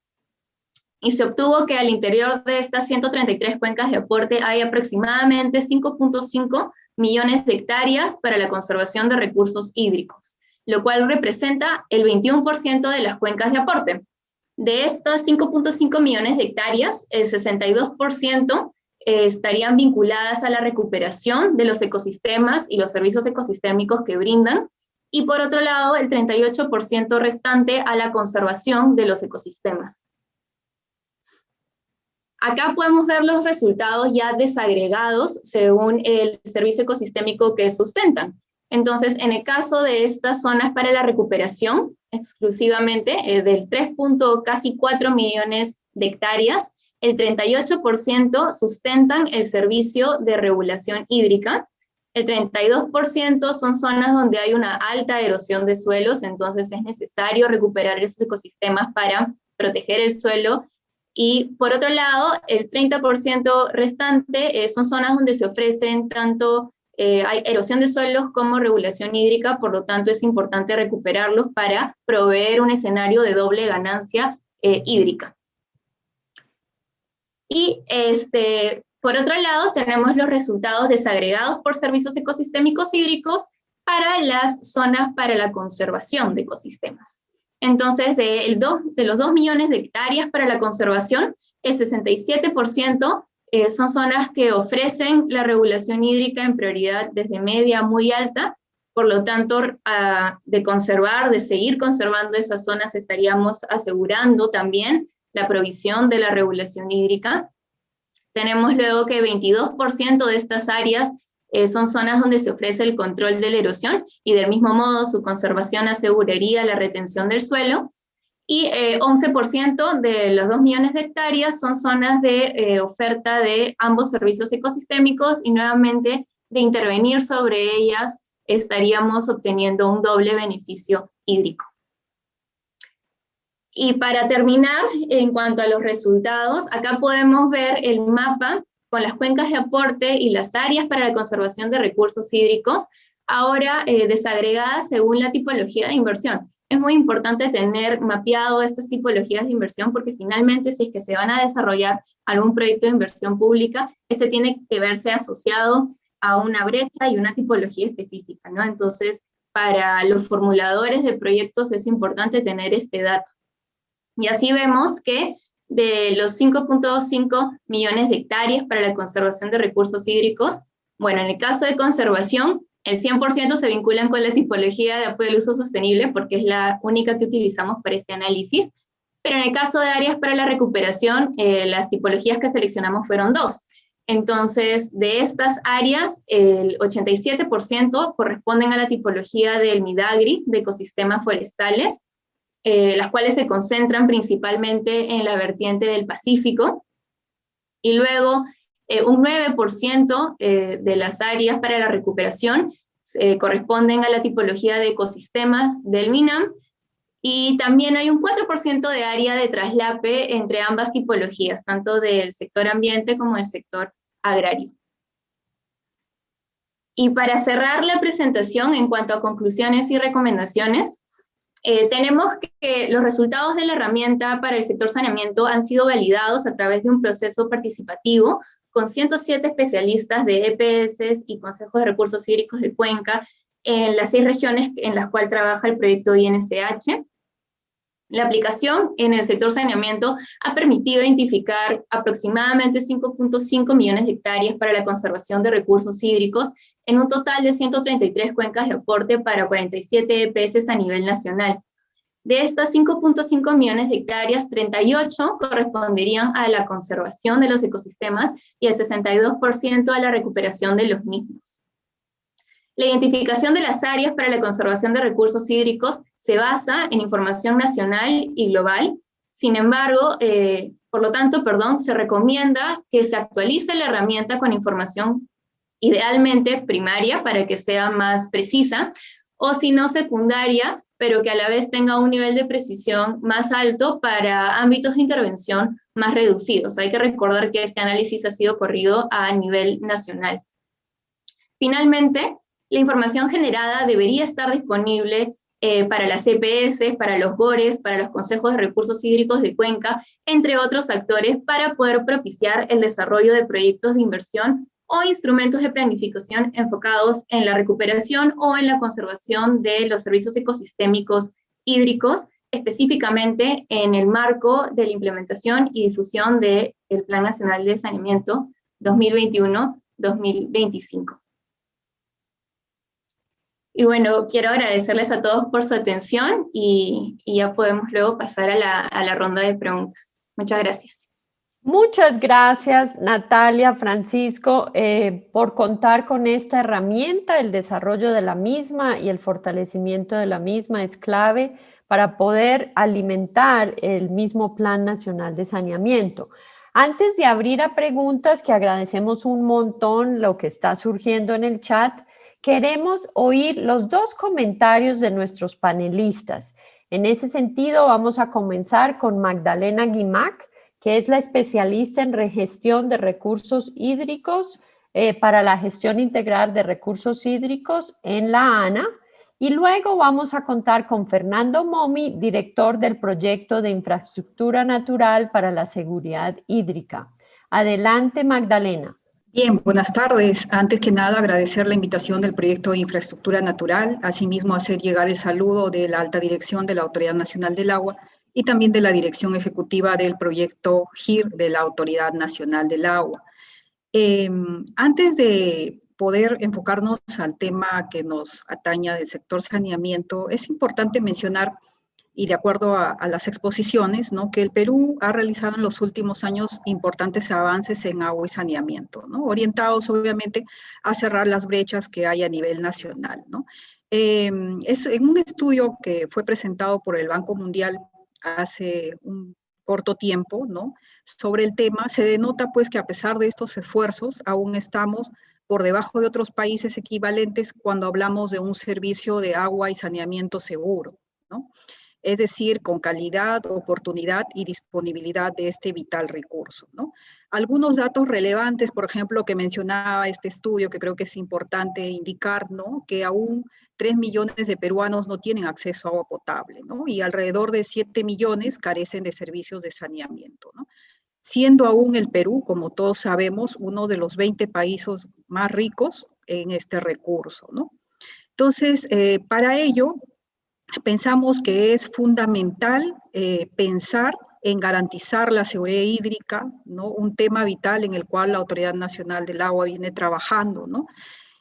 y se obtuvo que al interior de estas 133 cuencas de aporte hay aproximadamente 5.5 millones de hectáreas para la conservación de recursos hídricos, lo cual representa el 21% de las cuencas de aporte. De estas 5.5 millones de hectáreas, el 62% estarían vinculadas a la recuperación de los ecosistemas y los servicios ecosistémicos que brindan, y por otro lado, el 38% restante a la conservación de los ecosistemas. Acá podemos ver los resultados ya desagregados según el servicio ecosistémico que sustentan. Entonces, en el caso de estas zonas para la recuperación, exclusivamente del 3.4 millones de hectáreas, el 38% sustentan el servicio de regulación hídrica, el 32% son zonas donde hay una alta erosión de suelos, entonces es necesario recuperar esos ecosistemas para proteger el suelo, y por otro lado, el 30% restante son zonas donde se ofrecen tanto hay erosión de suelos como regulación hídrica, por lo tanto es importante recuperarlos para proveer un escenario de doble ganancia hídrica. Y por otro lado tenemos los resultados desagregados por servicios ecosistémicos hídricos para las zonas para la conservación de ecosistemas. Entonces, de los 2 millones de hectáreas para la conservación, el 67% son zonas que ofrecen la regulación hídrica en prioridad desde media a muy alta. Por lo tanto, de seguir conservando esas zonas, estaríamos asegurando también la provisión de la regulación hídrica. Tenemos luego que 22% de estas áreas son zonas donde se ofrece el control de la erosión, y del mismo modo su conservación aseguraría la retención del suelo. Y 11% de los 2 millones de hectáreas son zonas de oferta de ambos servicios ecosistémicos, y nuevamente de intervenir sobre ellas estaríamos obteniendo un doble beneficio hídrico. Y para terminar, en cuanto a los resultados, acá podemos ver el mapa con las cuencas de aporte y las áreas para la conservación de recursos hídricos, ahora desagregadas según la tipología de inversión. es muy importante tener mapeado estas tipologías de inversión, porque finalmente si es que se van a desarrollar algún proyecto de inversión pública, este tiene que verse asociado a una brecha y una tipología específica, ¿no? Entonces, para los formuladores de proyectos es importante tener este dato. Y así vemos que de los 5.5 millones de hectáreas para la conservación de recursos hídricos, bueno, en el caso de conservación, el 100% se vinculan con la tipología de apoyo al uso sostenible, porque es la única que utilizamos para este análisis, pero en el caso de áreas para la recuperación, las tipologías que seleccionamos fueron 2. Entonces, de estas áreas, el 87% corresponden a la tipología del MIDAGRI, de ecosistemas forestales, las cuales se concentran principalmente en la vertiente del Pacífico, y luego un 9% de las áreas para la recuperación corresponden a la tipología de ecosistemas del MINAM, y también hay un 4% de área de traslape entre ambas tipologías, tanto del sector ambiente como del sector agrario. Y para cerrar la presentación en cuanto a conclusiones y recomendaciones, tenemos que los resultados de la herramienta para el sector saneamiento han sido validados a través de un proceso participativo con 107 especialistas de EPS y consejos de recursos hídricos de Cuenca en las 6 regiones en las cuales trabaja el proyecto INSH. La aplicación en el sector saneamiento ha permitido identificar aproximadamente 5.5 millones de hectáreas para la conservación de recursos hídricos en un total de 133 cuencas de aporte para 47 EPS a nivel nacional. De estas 5.5 millones de hectáreas, 38 corresponderían a la conservación de los ecosistemas y el 62% a la recuperación de los mismos. La identificación de las áreas para la conservación de recursos hídricos se basa en información nacional y global. Sin embargo, por lo tanto, se recomienda que se actualice la herramienta con información idealmente primaria para que sea más precisa, o si no secundaria, pero que a la vez tenga un nivel de precisión más alto para ámbitos de intervención más reducidos. Hay que recordar que este análisis ha sido corrido a nivel nacional. Finalmente, la información generada debería estar disponible para las EPS, para los GORES, para los consejos de recursos hídricos de Cuenca, entre otros actores, para poder propiciar el desarrollo de proyectos de inversión o instrumentos de planificación enfocados en la recuperación o en la conservación de los servicios ecosistémicos hídricos, específicamente en el marco de la implementación y difusión del Plan Nacional de Saneamiento 2021-2025. Y bueno, quiero agradecerles a todos por su atención y ya podemos luego pasar a la ronda de preguntas. Muchas gracias. Muchas gracias, Natalia, Francisco, por contar con esta herramienta. El desarrollo de la misma y el fortalecimiento de la misma es clave para poder alimentar el mismo Plan Nacional de Saneamiento. Antes de abrir a preguntas, que agradecemos un montón lo que está surgiendo en el chat, queremos oír los 2 comentarios de nuestros panelistas. En ese sentido, vamos a comenzar con Magdalena Guimac, que es la especialista en gestión de recursos hídricos para la gestión integral de recursos hídricos en la ANA. Y luego vamos a contar con Fernando Momi, director del proyecto de infraestructura natural para la seguridad hídrica. Adelante, Magdalena. Bien, buenas tardes. Antes que nada, agradecer la invitación del proyecto de infraestructura natural, asimismo hacer llegar el saludo de la alta dirección de la Autoridad Nacional del Agua y también de la dirección ejecutiva del proyecto GIR de la Autoridad Nacional del Agua. Antes de poder enfocarnos al tema que nos ataña del sector saneamiento, es importante mencionar, y de acuerdo a las exposiciones, ¿no?, que el Perú ha realizado en los últimos años importantes avances en agua y saneamiento, ¿no?, orientados obviamente a cerrar las brechas que hay a nivel nacional, ¿no? En un estudio que fue presentado por el Banco Mundial hace un corto tiempo, ¿no?, sobre el tema, se denota pues que a pesar de estos esfuerzos, aún estamos por debajo de otros países equivalentes cuando hablamos de un servicio de agua y saneamiento seguro, ¿no?, es decir, con calidad, oportunidad y disponibilidad de este vital recurso, ¿no? Algunos datos relevantes, por ejemplo, que mencionaba este estudio, que creo que es importante indicar, ¿no?, que aún 3 millones de peruanos no tienen acceso a agua potable, ¿no? Y alrededor de 7 millones carecen de servicios de saneamiento, ¿no? Siendo aún el Perú, como todos sabemos, uno de los 20 países más ricos en este recurso, ¿no? Entonces, para ello, pensamos que es fundamental pensar en garantizar la seguridad hídrica, ¿no? Un tema vital en el cual la Autoridad Nacional del Agua viene trabajando, ¿no?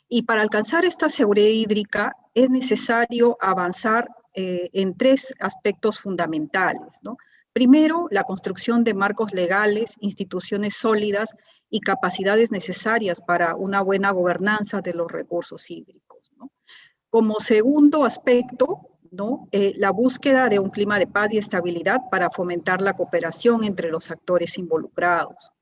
Y para alcanzar esta seguridad hídrica es necesario avanzar en 3 aspectos fundamentales, ¿no? Primero, la construcción de marcos legales, instituciones sólidas y capacidades necesarias para una buena gobernanza de los recursos hídricos, ¿no? Como segundo aspecto, ¿no? La búsqueda de un clima de paz y estabilidad para fomentar la cooperación entre los actores involucrados.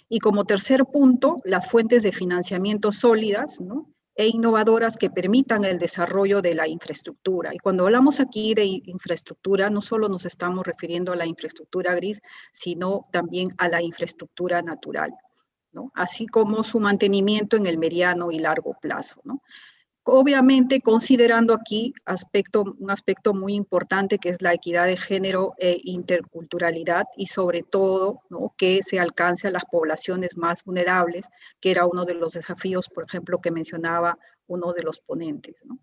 Y como tercer punto, las fuentes de financiamiento sólidas, ¿no? E innovadoras que permitan el desarrollo de la infraestructura. Y cuando hablamos aquí de infraestructura, no solo nos estamos refiriendo a la infraestructura gris, sino también a la infraestructura natural, ¿no? Así como su mantenimiento en el mediano y largo plazo, ¿no? Obviamente considerando aquí un aspecto muy importante que es la equidad de género e interculturalidad y sobre todo, ¿no? Que se alcance a las poblaciones más vulnerables, que era uno de los desafíos, por ejemplo, que mencionaba uno de los ponentes, ¿no?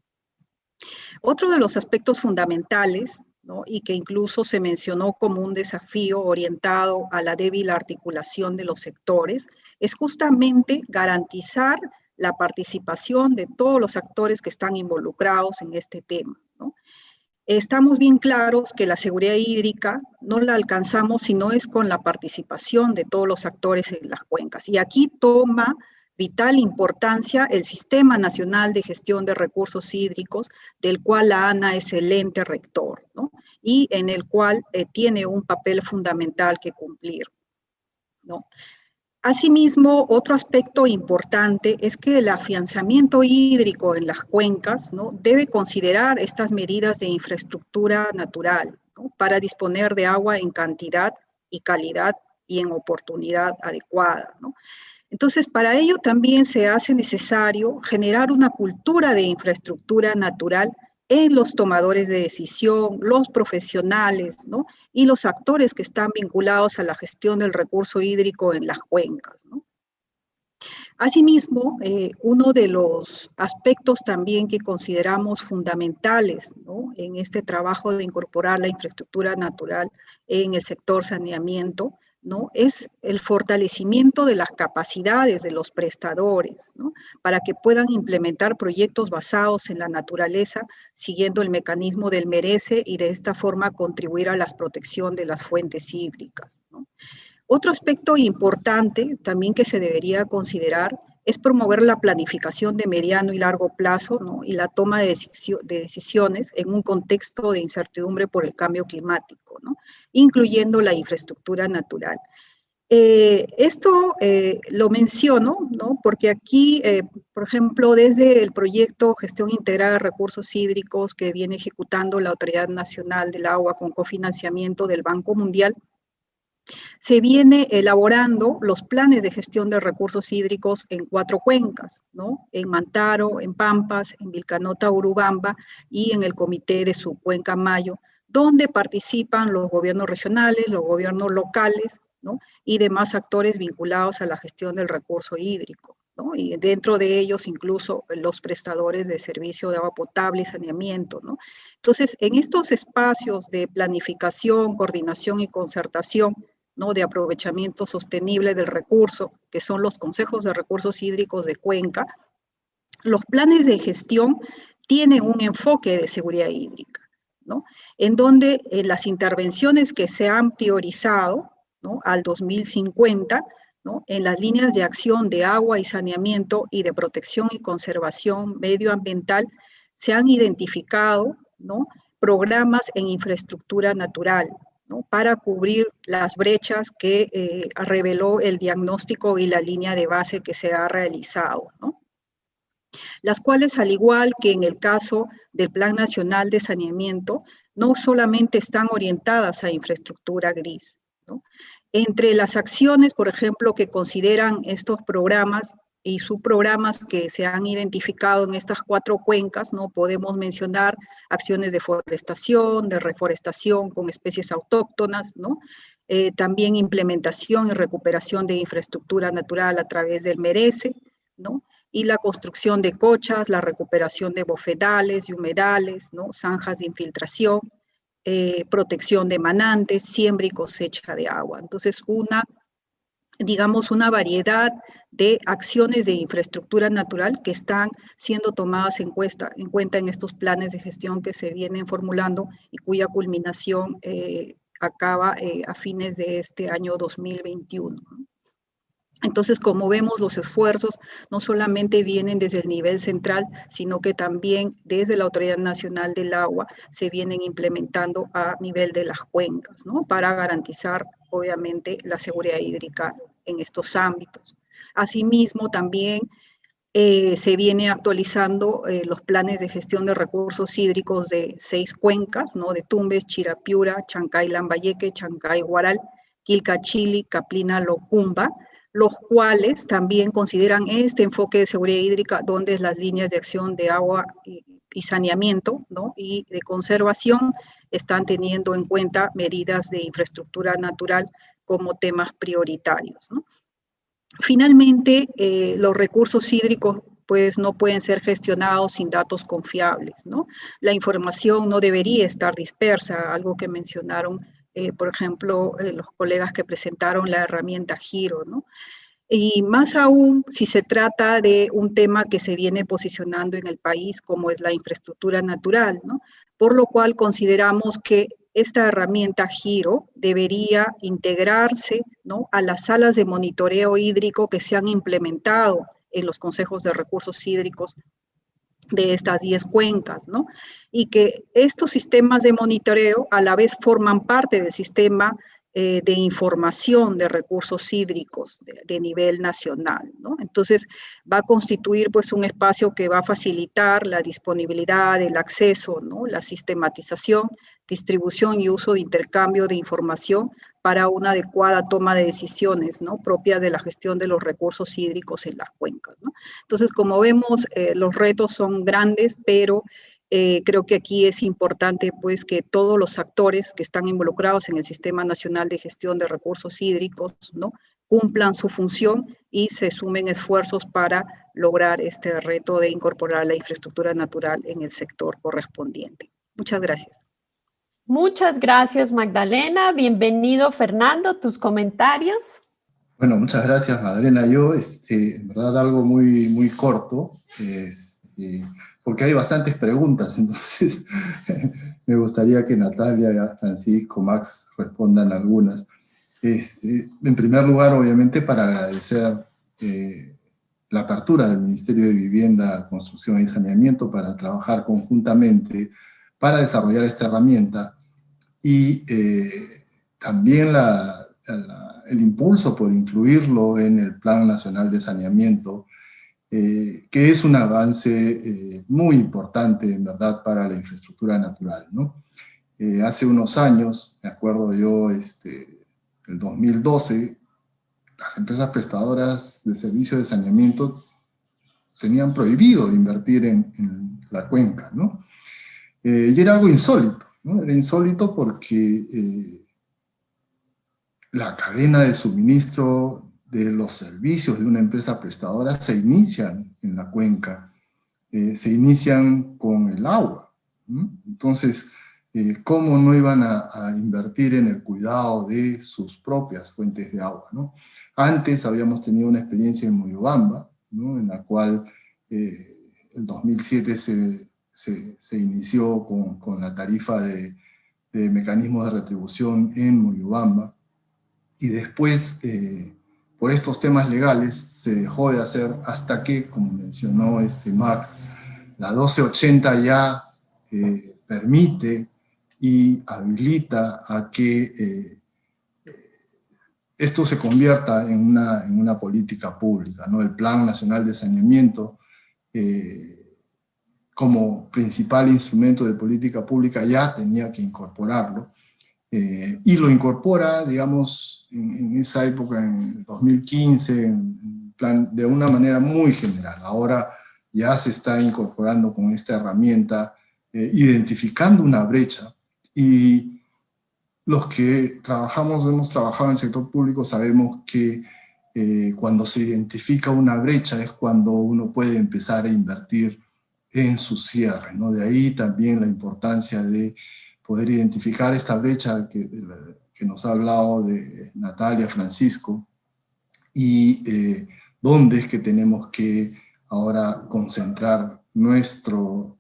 Otro de los aspectos fundamentales, ¿no? Y que incluso se mencionó como un desafío orientado a la débil articulación de los sectores, es justamente garantizar la participación de todos los actores que están involucrados en este tema, ¿no? Estamos bien claros que la seguridad hídrica no la alcanzamos si no es con la participación de todos los actores en las cuencas. Y aquí toma vital importancia el Sistema Nacional de Gestión de Recursos Hídricos, del cual la ANA es el ente rector, ¿no? Y en el cual tiene un papel fundamental que cumplir, ¿no? Asimismo, otro aspecto importante es que el afianzamiento hídrico en las cuencas, ¿no? Debe considerar estas medidas de infraestructura natural, ¿no? Para disponer de agua en cantidad y calidad y en oportunidad adecuada, ¿no? Entonces, para ello también se hace necesario generar una cultura de infraestructura natural en los tomadores de decisión, los profesionales, ¿no? Y los actores que están vinculados a la gestión del recurso hídrico en las cuencas, ¿no? Asimismo, uno de los aspectos también que consideramos fundamentales, ¿no? En este trabajo de incorporar la infraestructura natural en el sector saneamiento, ¿no? Es el fortalecimiento de las capacidades de los prestadores, ¿no? Para que puedan implementar proyectos basados en la naturaleza, siguiendo el mecanismo del merece y de esta forma contribuir a la protección de las fuentes hídricas, ¿no? Otro aspecto importante también que se debería considerar es promover la planificación de mediano y largo plazo, ¿no? Y la toma de decisiones en un contexto de incertidumbre por el cambio climático, ¿no? Incluyendo la infraestructura natural. Esto lo menciono, ¿no? Porque aquí, por ejemplo, desde el proyecto Gestión Integral de Recursos Hídricos que viene ejecutando la Autoridad Nacional del Agua con cofinanciamiento del Banco Mundial, se viene elaborando los planes de gestión de recursos hídricos en 4 cuencas, ¿no? En Mantaro, en Pampas, en Vilcanota, Urubamba y en el comité de su cuenca Mayo, donde participan los gobiernos regionales, los gobiernos locales, ¿no? Y demás actores vinculados a la gestión del recurso hídrico, ¿no? Y dentro de ellos incluso los prestadores de servicio de agua potable y saneamiento, ¿no? Entonces, en estos espacios de planificación, coordinación y concertación, ¿no? De aprovechamiento sostenible del recurso, que son los consejos de recursos hídricos de cuenca, los planes de gestión tienen un enfoque de seguridad hídrica, ¿no? En donde las intervenciones que se han priorizado, ¿no? Al 2050, ¿no? En las líneas de acción de agua y saneamiento y de protección y conservación medioambiental se han identificado, ¿no? Programas en infraestructura natural, ¿no? Para cubrir las brechas que reveló el diagnóstico y la línea de base que se ha realizado, ¿no? Las cuales, al igual que en el caso del Plan Nacional de Saneamiento, no solamente están orientadas a infraestructura gris, ¿no? Entre las acciones, por ejemplo, que consideran estos programas, y subprogramas que se han identificado en estas 4 cuencas, ¿no? Podemos mencionar acciones de forestación, de reforestación con especies autóctonas, ¿no? También implementación y recuperación de infraestructura natural a través del MERECE, ¿no? Y la construcción de cochas, la recuperación de bofedales y humedales, ¿no? Zanjas de infiltración, protección de manantes, siembra y cosecha de agua. Entonces, digamos, una variedad de acciones de infraestructura natural que están siendo tomadas en cuenta en estos planes de gestión que se vienen formulando y cuya culminación acaba a fines de este año 2021. Entonces, como vemos, los esfuerzos no solamente vienen desde el nivel central, sino que también desde la Autoridad Nacional del Agua se vienen implementando a nivel de las cuencas, ¿no? Para garantizar, obviamente, la seguridad hídrica en estos ámbitos. Asimismo, también se viene actualizando los planes de gestión de recursos hídricos de 6 cuencas, ¿no? De Tumbes, Chirapiura, Chancay, Lambayeque, Chancay, Huaral, Quilcachili, Caplina, Locumba, los cuales también consideran este enfoque de seguridad hídrica, donde las líneas de acción de agua y saneamiento, ¿no? Y de conservación están teniendo en cuenta medidas de infraestructura natural como temas prioritarios, ¿no? Finalmente, los recursos hídricos pues no pueden ser gestionados sin datos confiables, ¿no? La información no debería estar dispersa, algo que mencionaron por ejemplo, los colegas que presentaron la herramienta Giro, ¿no? Y más aún si se trata de un tema que se viene posicionando en el país como es la infraestructura natural, ¿no? Por lo cual consideramos que esta herramienta Giro debería integrarse, ¿no? A las salas de monitoreo hídrico que se han implementado en los consejos de recursos hídricos de estas 10 cuencas, ¿no? Y que estos sistemas de monitoreo a la vez forman parte del sistema de información de recursos hídricos de nivel nacional, ¿no? Entonces, va a constituir pues un espacio que va a facilitar la disponibilidad, el acceso, ¿no? La sistematización, distribución y uso de intercambio de información para una adecuada toma de decisiones, ¿no? Propia de la gestión de los recursos hídricos en las cuencas, ¿no? Entonces, como vemos, los retos son grandes, pero creo que aquí es importante pues que todos los actores que están involucrados en el Sistema Nacional de Gestión de Recursos Hídricos, ¿no? Cumplan su función y se sumen esfuerzos para lograr este reto de incorporar la infraestructura natural en el sector correspondiente. Muchas gracias. Muchas gracias, Magdalena. Bienvenido, Fernando. ¿Tus comentarios? Bueno, muchas gracias, Magdalena. Yo, en verdad, algo muy corto, porque hay bastantes preguntas, entonces me gustaría que Natalia, Francisco, Max respondan algunas. En primer lugar, obviamente, para agradecer la apertura del Ministerio de Vivienda, Construcción y Saneamiento para trabajar conjuntamente para desarrollar esta herramienta y también el impulso por incluirlo en el Plan Nacional de Saneamiento, que es un avance muy importante, en verdad, para la infraestructura natural, ¿no? Hace unos años, me acuerdo yo, el 2012, las empresas prestadoras de servicios de saneamiento tenían prohibido invertir en la cuenca, ¿no? Y era algo insólito, ¿no? Era insólito porque la cadena de suministro de los servicios de una empresa prestadora se inician en la cuenca, se inician con el agua, ¿no? Entonces, ¿cómo no iban a invertir en el cuidado de sus propias fuentes de agua, ¿no? Antes habíamos tenido una experiencia en Moyobamba, ¿no? En la cual en 2007 se inició con la tarifa de mecanismos de retribución en Moyobamba, y después, por estos temas legales, se dejó de hacer hasta que, como mencionó Max, la 1280 ya permite y habilita a que esto se convierta en una política pública, ¿no? El Plan Nacional de Saneamiento, como principal instrumento de política pública, ya tenía que incorporarlo, y lo incorpora, digamos, en esa época, en 2015, en plan de una manera muy general. Ahora ya se está incorporando con esta herramienta, identificando una brecha, y los que hemos trabajado en el sector público sabemos que cuando se identifica una brecha es cuando uno puede empezar a invertir en su cierre, ¿no? De ahí también la importancia de poder identificar esta brecha que nos ha hablado de Natalia, Francisco, y dónde es que tenemos que ahora concentrar nuestro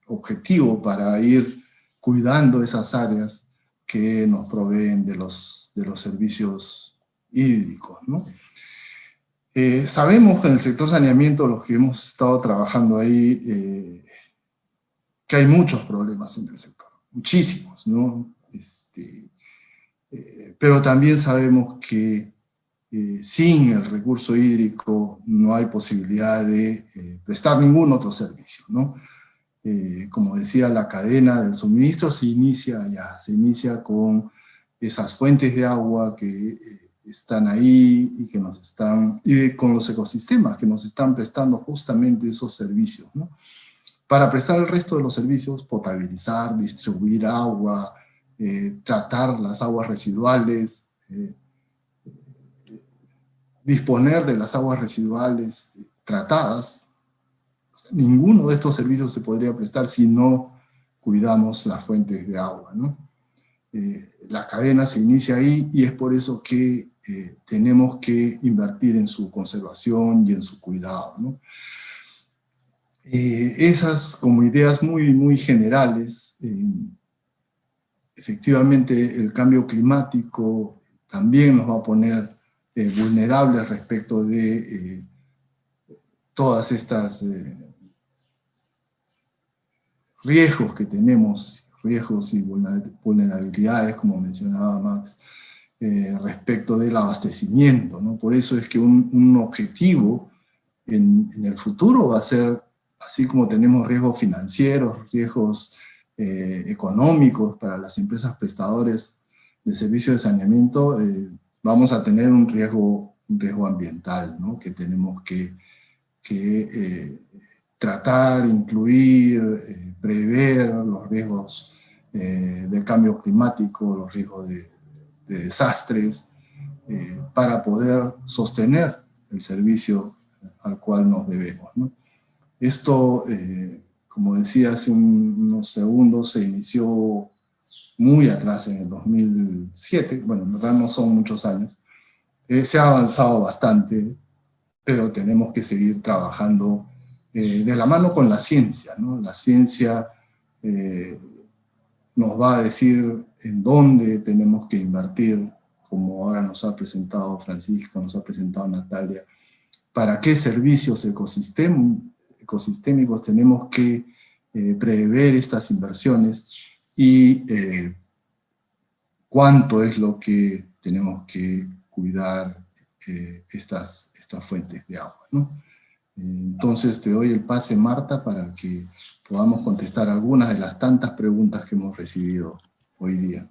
objetivo para ir cuidando esas áreas que nos proveen de los servicios hídricos, ¿no? Sabemos que en el sector saneamiento, los que hemos estado trabajando ahí, que hay muchos problemas en el sector, muchísimos, ¿no? Pero también sabemos que sin el recurso hídrico no hay posibilidad de prestar ningún otro servicio, ¿no? Como decía, la cadena del suministro se inicia con esas fuentes de agua que están ahí y que nos están, y con los ecosistemas que nos están prestando justamente esos servicios, ¿no? Para prestar el resto de los servicios, potabilizar, distribuir agua, tratar las aguas residuales, disponer de las aguas residuales tratadas. O sea, ninguno de estos servicios se podría prestar si no cuidamos las fuentes de agua, ¿no? La cadena se inicia ahí, y es por eso que tenemos que invertir en su conservación y en su cuidado, ¿no? Esas como ideas muy, muy generales. Efectivamente, el cambio climático también nos va a poner vulnerables respecto de todas estas riesgos que tenemos, riesgos y vulnerabilidades, como mencionaba Max, respecto del abastecimiento, ¿no? Por eso es que un objetivo en el futuro va a ser, así como tenemos riesgos financieros, riesgos económicos para las empresas prestadoras de servicios de saneamiento, vamos a tener un riesgo ambiental, ¿no? Que tenemos que tratar, incluir, prever los riesgos del cambio climático, los riesgos de desastres, para poder sostener el servicio al cual nos debemos, ¿no? Esto, como decía hace unos segundos, se inició muy atrás, en el 2007, bueno, en verdad no son muchos años. Se ha avanzado bastante, pero tenemos que seguir trabajando de la mano con la ciencia, ¿no? La ciencia nos va a decir en dónde tenemos que invertir, como ahora nos ha presentado Francisco, nos ha presentado Natalia, para qué servicios ecosistémicos tenemos que prever estas inversiones, y cuánto es lo que tenemos que cuidar estas fuentes de agua, ¿no? Entonces te doy el pase, Marta, para que podamos contestar algunas de las tantas preguntas que hemos recibido hoy día.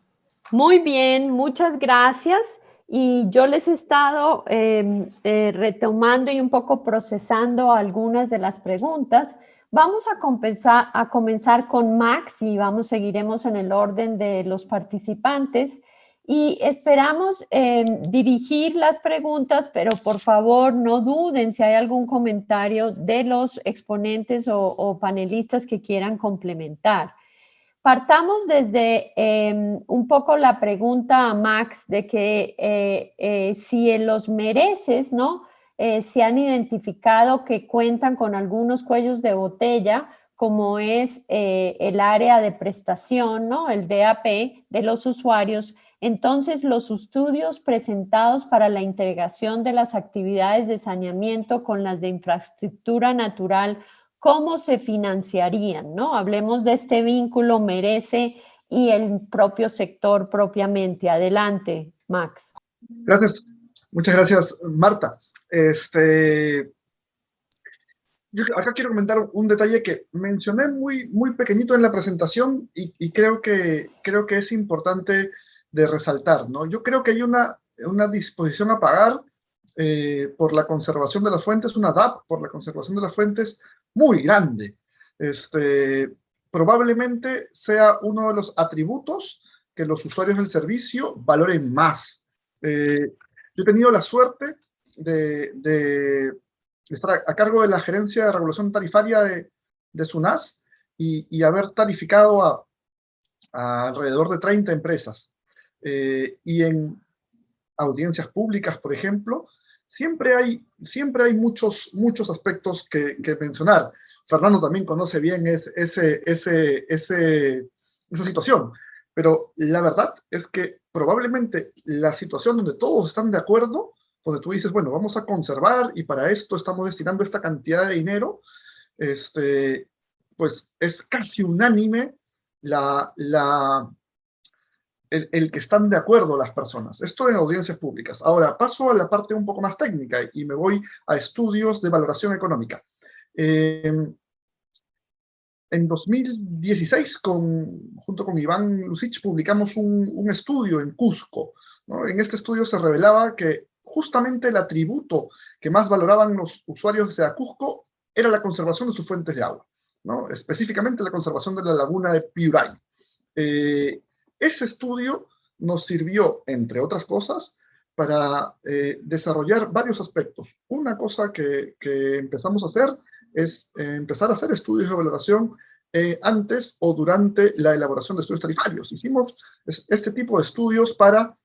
Muy bien, muchas gracias. Y yo les he estado retomando y un poco procesando algunas de las preguntas. Vamos a comenzar con Max, y seguiremos en el orden de los participantes. Y esperamos dirigir las preguntas, pero por favor no duden si hay algún comentario de los exponentes o panelistas que quieran complementar. Partamos desde un poco la pregunta a Max de que si en los mereces, ¿no? Se han identificado que cuentan con algunos cuellos de botella, como es el área de prestación, ¿no? El DAP de los usuarios. Entonces, los estudios presentados para la integración de las actividades de saneamiento con las de infraestructura natural, ¿cómo se financiarían, ¿no? Hablemos de este vínculo merece y el propio sector propiamente. Adelante, Max. Gracias, muchas gracias, Marta. Yo acá quiero comentar un detalle que mencioné muy pequeñito en la presentación, y creo que es importante de resaltar, ¿no? Yo creo que hay una disposición a pagar por la conservación de las fuentes, una DAP por la conservación de las fuentes muy grande. Probablemente sea uno de los atributos que los usuarios del servicio valoren más. Yo he tenido la suerte de estar a cargo de la gerencia de regulación tarifaria de SUNAS y haber tarificado a alrededor de 30 empresas. Y en audiencias públicas, por ejemplo, siempre hay muchos aspectos que mencionar. Fernando también conoce bien esa situación, pero la verdad es que probablemente la situación donde todos están de acuerdo, donde tú dices, bueno, vamos a conservar y para esto estamos destinando esta cantidad de dinero, pues es casi unánime el que están de acuerdo las personas. Esto en audiencias públicas. Ahora paso a la parte un poco más técnica y me voy a estudios de valoración económica. En 2016, junto con Iván Lucich, publicamos un estudio en Cusco, ¿no? En este estudio se revelaba que justamente el atributo que más valoraban los usuarios de Cusco era la conservación de sus fuentes de agua, ¿no? Específicamente la conservación de la laguna de Piuray. Ese estudio nos sirvió, entre otras cosas, para desarrollar varios aspectos. Una cosa que empezamos a hacer es empezar a hacer estudios de valoración antes o durante la elaboración de estudios tarifarios. Hicimos este tipo de estudios para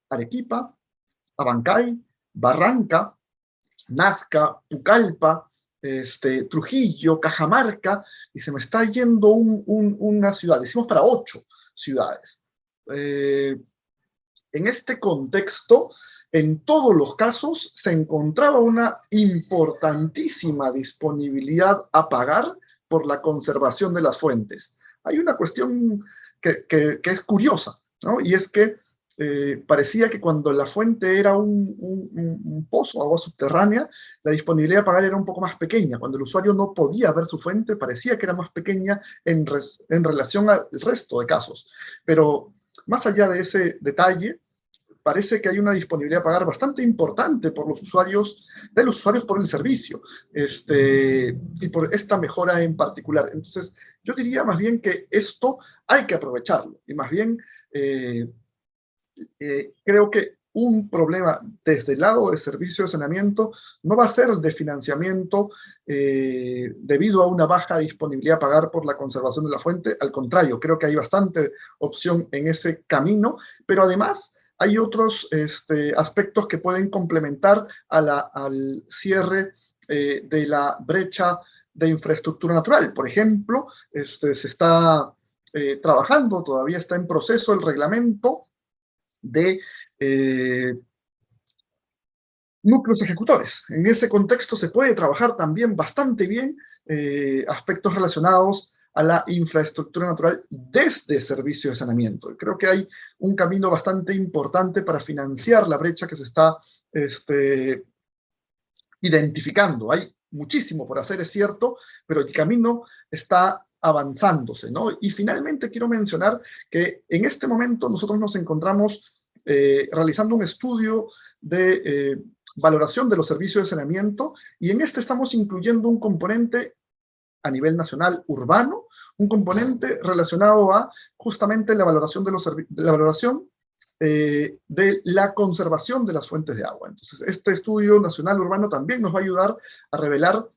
Arequipa, Abancay, Barranca, Nazca, Pucallpa, Trujillo, Cajamarca, y se me está yendo una ciudad. Hicimos para 8 ciudades. En este contexto, en todos los casos, se encontraba una importantísima disponibilidad a pagar por la conservación de las fuentes. Hay una cuestión que es curiosa, ¿no? Y es que parecía que cuando la fuente era un pozo, agua subterránea, la disponibilidad a pagar era un poco más pequeña. Cuando el usuario no podía ver su fuente, parecía que era más pequeña en relación al resto de casos. Pero más allá de ese detalle, parece que hay una disponibilidad a pagar bastante importante por los usuarios, de los usuarios por el servicio, y por esta mejora en particular. Entonces, yo diría más bien que esto hay que aprovecharlo, y más bien creo que un problema desde el lado del servicio de saneamiento no va a ser el de financiamiento debido a una baja disponibilidad a pagar por la conservación de la fuente. Al contrario, creo que hay bastante opción en ese camino, pero además hay otros aspectos que pueden complementar al cierre de la brecha de infraestructura natural. Por ejemplo, se está trabajando, todavía está en proceso el reglamento de núcleos ejecutores. En ese contexto se puede trabajar también bastante bien aspectos relacionados a la infraestructura natural desde servicios de saneamiento. Creo que hay un camino bastante importante para financiar la brecha que se está identificando. Hay muchísimo por hacer, es cierto, pero el camino está avanzándose, ¿no? Y finalmente quiero mencionar que en este momento nosotros nos encontramos realizando un estudio de valoración de los servicios de saneamiento, y en este estamos incluyendo un componente a nivel nacional urbano, un componente relacionado a justamente la valoración de la conservación de las fuentes de agua. Entonces, este estudio nacional urbano también nos va a ayudar a revelar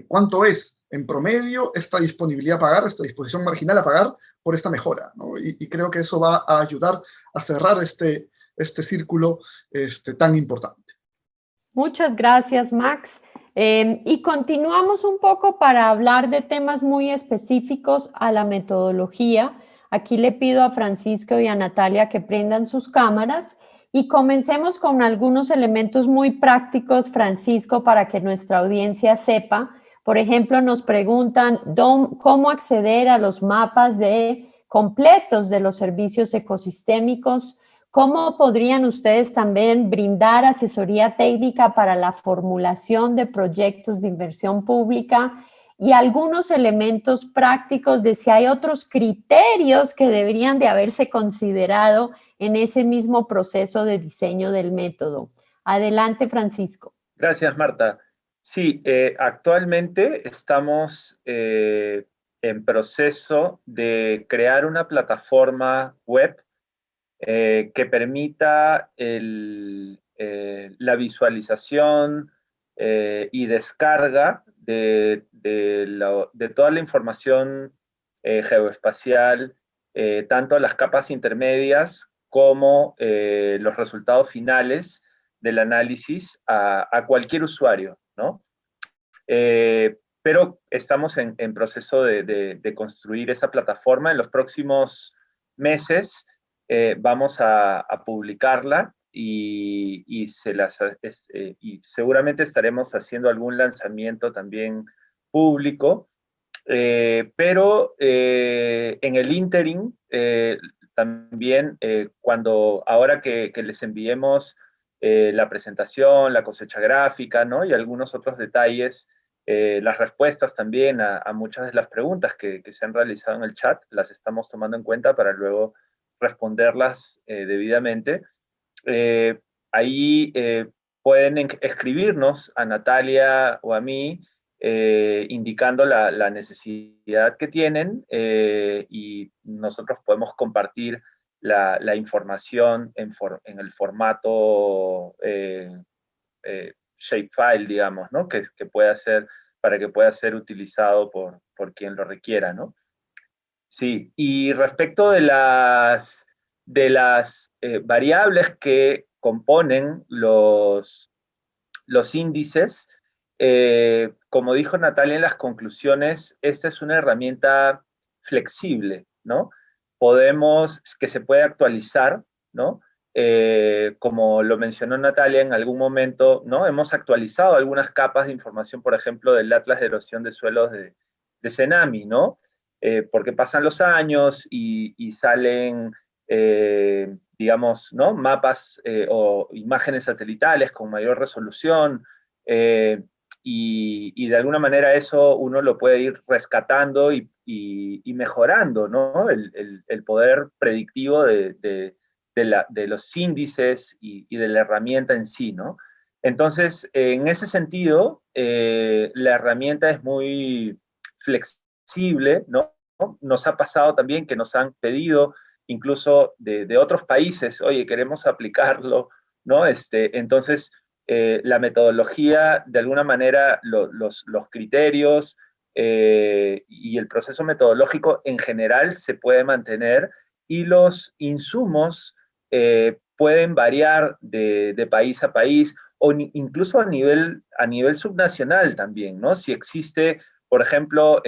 cuánto es en promedio esta disponibilidad a pagar, esta disposición marginal a pagar por esta mejora, ¿no? Y creo que eso va a ayudar a cerrar este círculo tan importante. Muchas gracias, Max. Y continuamos un poco para hablar de temas muy específicos a la metodología. Aquí le pido a Francisco y a Natalia que prendan sus cámaras y comencemos con algunos elementos muy prácticos, Francisco, para que nuestra audiencia sepa. Por ejemplo, nos preguntan cómo acceder a los mapas completos de los servicios ecosistémicos. ¿Cómo podrían ustedes también brindar asesoría técnica para la formulación de proyectos de inversión pública? Y algunos elementos prácticos de si hay otros criterios que deberían de haberse considerado en ese mismo proceso de diseño del método. Adelante, Francisco. Gracias, Marta. Sí, actualmente estamos en proceso de crear una plataforma web que permita la visualización y descarga de toda la información geoespacial, tanto las capas intermedias como los resultados finales del análisis a cualquier usuario, ¿no? Pero estamos en proceso de construir esa plataforma. En los próximos meses vamos a publicarla y seguramente estaremos haciendo algún lanzamiento también público. Pero en el ínterin, también ahora que les enviemos la presentación, la cosecha gráfica, ¿no? Y algunos otros detalles, las respuestas también a muchas de las preguntas que se han realizado en el chat, las estamos tomando en cuenta para luego responderlas debidamente. Ahí pueden escribirnos a Natalia o a mí, indicando la necesidad que tienen, y nosotros podemos compartir la información en el formato shapefile, digamos, ¿no? Para que pueda ser utilizado por quien lo requiera, ¿no? Sí, y respecto de las variables que componen los índices, como dijo Natalia en las conclusiones, esta es una herramienta flexible, ¿no? Que se puede actualizar, ¿no? Como lo mencionó Natalia en algún momento, ¿no? Hemos actualizado algunas capas de información, por ejemplo, del Atlas de Erosión de Suelos de CENAMI, ¿no? Porque pasan los años y salen, digamos, ¿no? Mapas o imágenes satelitales con mayor resolución, y de alguna manera eso uno lo puede ir rescatando y mejorando, ¿no? El poder predictivo de los índices y de la herramienta en sí, ¿no? Entonces, en ese sentido, la herramienta es muy flexible, ¿no? Nos ha pasado también que nos han pedido, incluso de otros países, oye, queremos aplicarlo, ¿no? Entonces, la metodología, de alguna manera, los criterios y el proceso metodológico en general se puede mantener, y los insumos pueden variar de país a país, o incluso a nivel subnacional también, ¿no? Si existe, por ejemplo,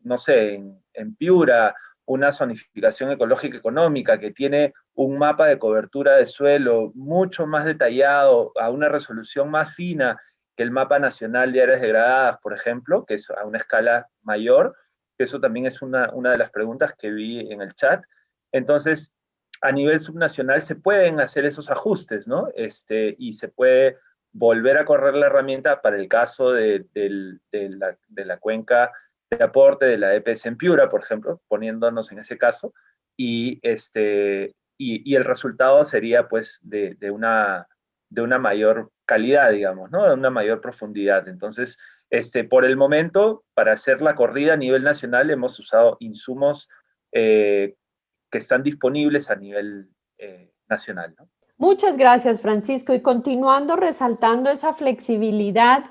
no sé, en Piura, una zonificación ecológica económica que tiene un mapa de cobertura de suelo mucho más detallado, a una resolución más fina que el mapa nacional de áreas degradadas, por ejemplo, que es a una escala mayor, que eso también es una de las preguntas que vi en el chat. Entonces, a nivel subnacional se pueden hacer esos ajustes, ¿no? Y se puede volver a correr la herramienta para el caso de la cuenca de aporte de la EPS en Piura, por ejemplo, poniéndonos en ese caso, y el resultado sería, pues, de una mayor calidad, digamos, ¿no? De una mayor profundidad. Entonces, por el momento, para hacer la corrida a nivel nacional, hemos usado insumos que están disponibles a nivel nacional, ¿no? Muchas gracias, Francisco. Y continuando resaltando esa flexibilidad,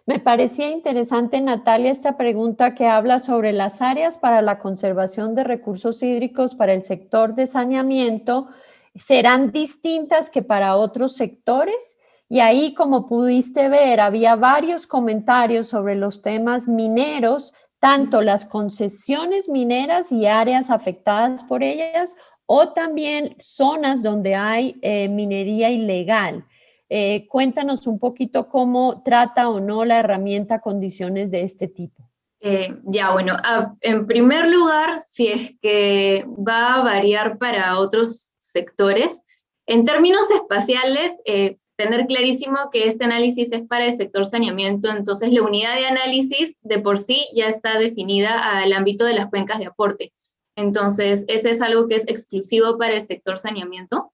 me parecía interesante, Natalia, esta pregunta que habla sobre las áreas para la conservación de recursos hídricos para el sector de saneamiento. ¿Serán distintas que para otros sectores? Y ahí, como pudiste ver, había varios comentarios sobre los temas mineros, tanto las concesiones mineras y áreas afectadas por ellas, o también zonas donde hay minería ilegal. Cuéntanos un poquito cómo trata o no la herramienta condiciones de este tipo. Bueno, en primer lugar, si es que va a variar para otros sectores, en términos espaciales, tener clarísimo que este análisis es para el sector saneamiento, entonces la unidad de análisis de por sí ya está definida al ámbito de las cuencas de aporte. Entonces, ese es algo que es exclusivo para el sector saneamiento.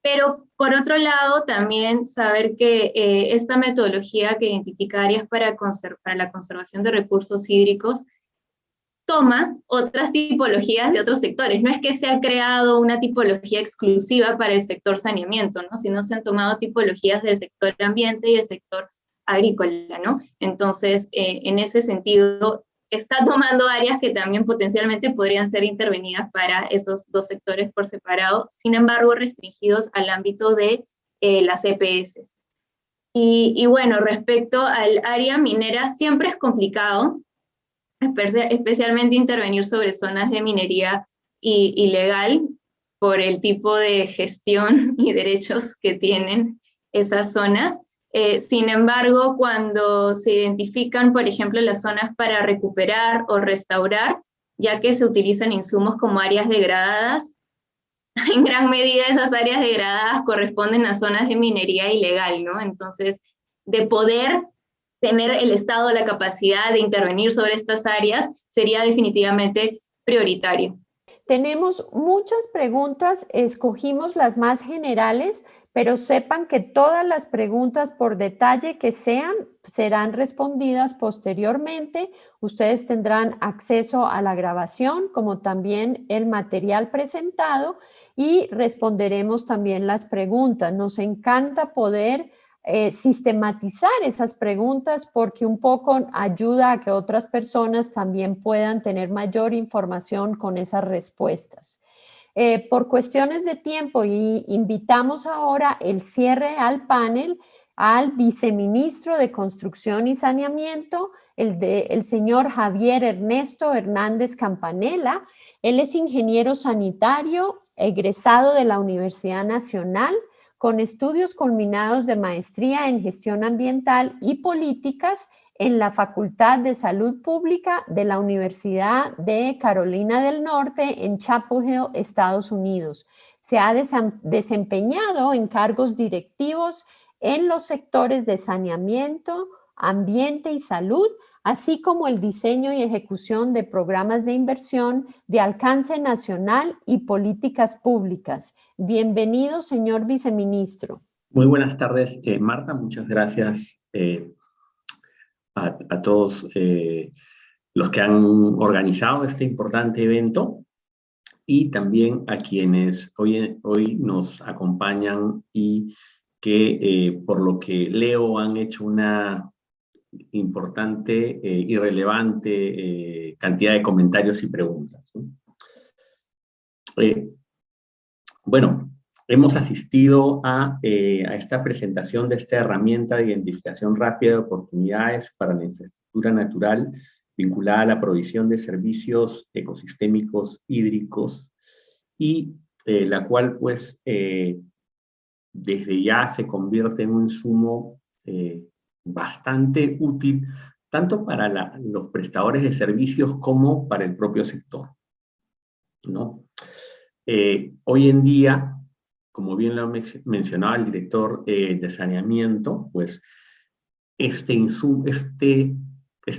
Pero por otro lado, también saber que esta metodología que identifica áreas para la conservación de recursos hídricos toma otras tipologías de otros sectores. No es que se ha creado una tipología exclusiva para el sector saneamiento, ¿no? Sino se han tomado tipologías del sector ambiente y del sector agrícola, ¿no? Entonces, en ese sentido, está tomando áreas que también potencialmente podrían ser intervenidas para esos dos sectores por separado, sin embargo, restringidos al ámbito de las EPS. Y bueno, respecto al área minera, siempre es complicado, especialmente intervenir sobre zonas de minería ilegal por el tipo de gestión y derechos que tienen esas zonas. Sin embargo, cuando se identifican, por ejemplo, las zonas para recuperar o restaurar, ya que se utilizan insumos como áreas degradadas, en gran medida esas áreas degradadas corresponden a zonas de minería ilegal, ¿no? Entonces, de poder tener el Estado la capacidad de intervenir sobre estas áreas sería definitivamente prioritario. Tenemos muchas preguntas, escogimos las más generales, pero sepan que todas las preguntas por detalle que sean serán respondidas posteriormente. Ustedes tendrán acceso a la grabación, como también el material presentado, y responderemos también las preguntas. Nos encanta poder sistematizar esas preguntas porque un poco ayuda a que otras personas también puedan tener mayor información con esas respuestas. Por cuestiones de tiempo, invitamos ahora el cierre al panel al viceministro de Construcción y Saneamiento, el señor Javier Ernesto Hernández Campanella. Él es ingeniero sanitario, egresado de la Universidad Nacional, con estudios culminados de maestría en gestión ambiental y políticas en la Facultad de Salud Pública de la Universidad de Carolina del Norte en Chapel Hill, Estados Unidos. Se ha desempeñado en cargos directivos en los sectores de saneamiento, ambiente y salud, así como el diseño y ejecución de programas de inversión de alcance nacional y políticas públicas. Bienvenido, señor viceministro. Muy buenas tardes, Marta. Muchas gracias a todos los que han organizado este importante evento y también a quienes hoy nos acompañan y que, por lo que leo, han hecho una importante y relevante cantidad de comentarios y preguntas, ¿no? Bueno, hemos asistido a esta presentación de esta herramienta de identificación rápida de oportunidades para la infraestructura natural vinculada a la provisión de servicios ecosistémicos hídricos y la cual, pues, desde ya se convierte en un insumo bastante útil, tanto para los prestadores de servicios como para el propio sector, ¿no? Hoy en día, como bien lo mencionaba el director de saneamiento, pues esta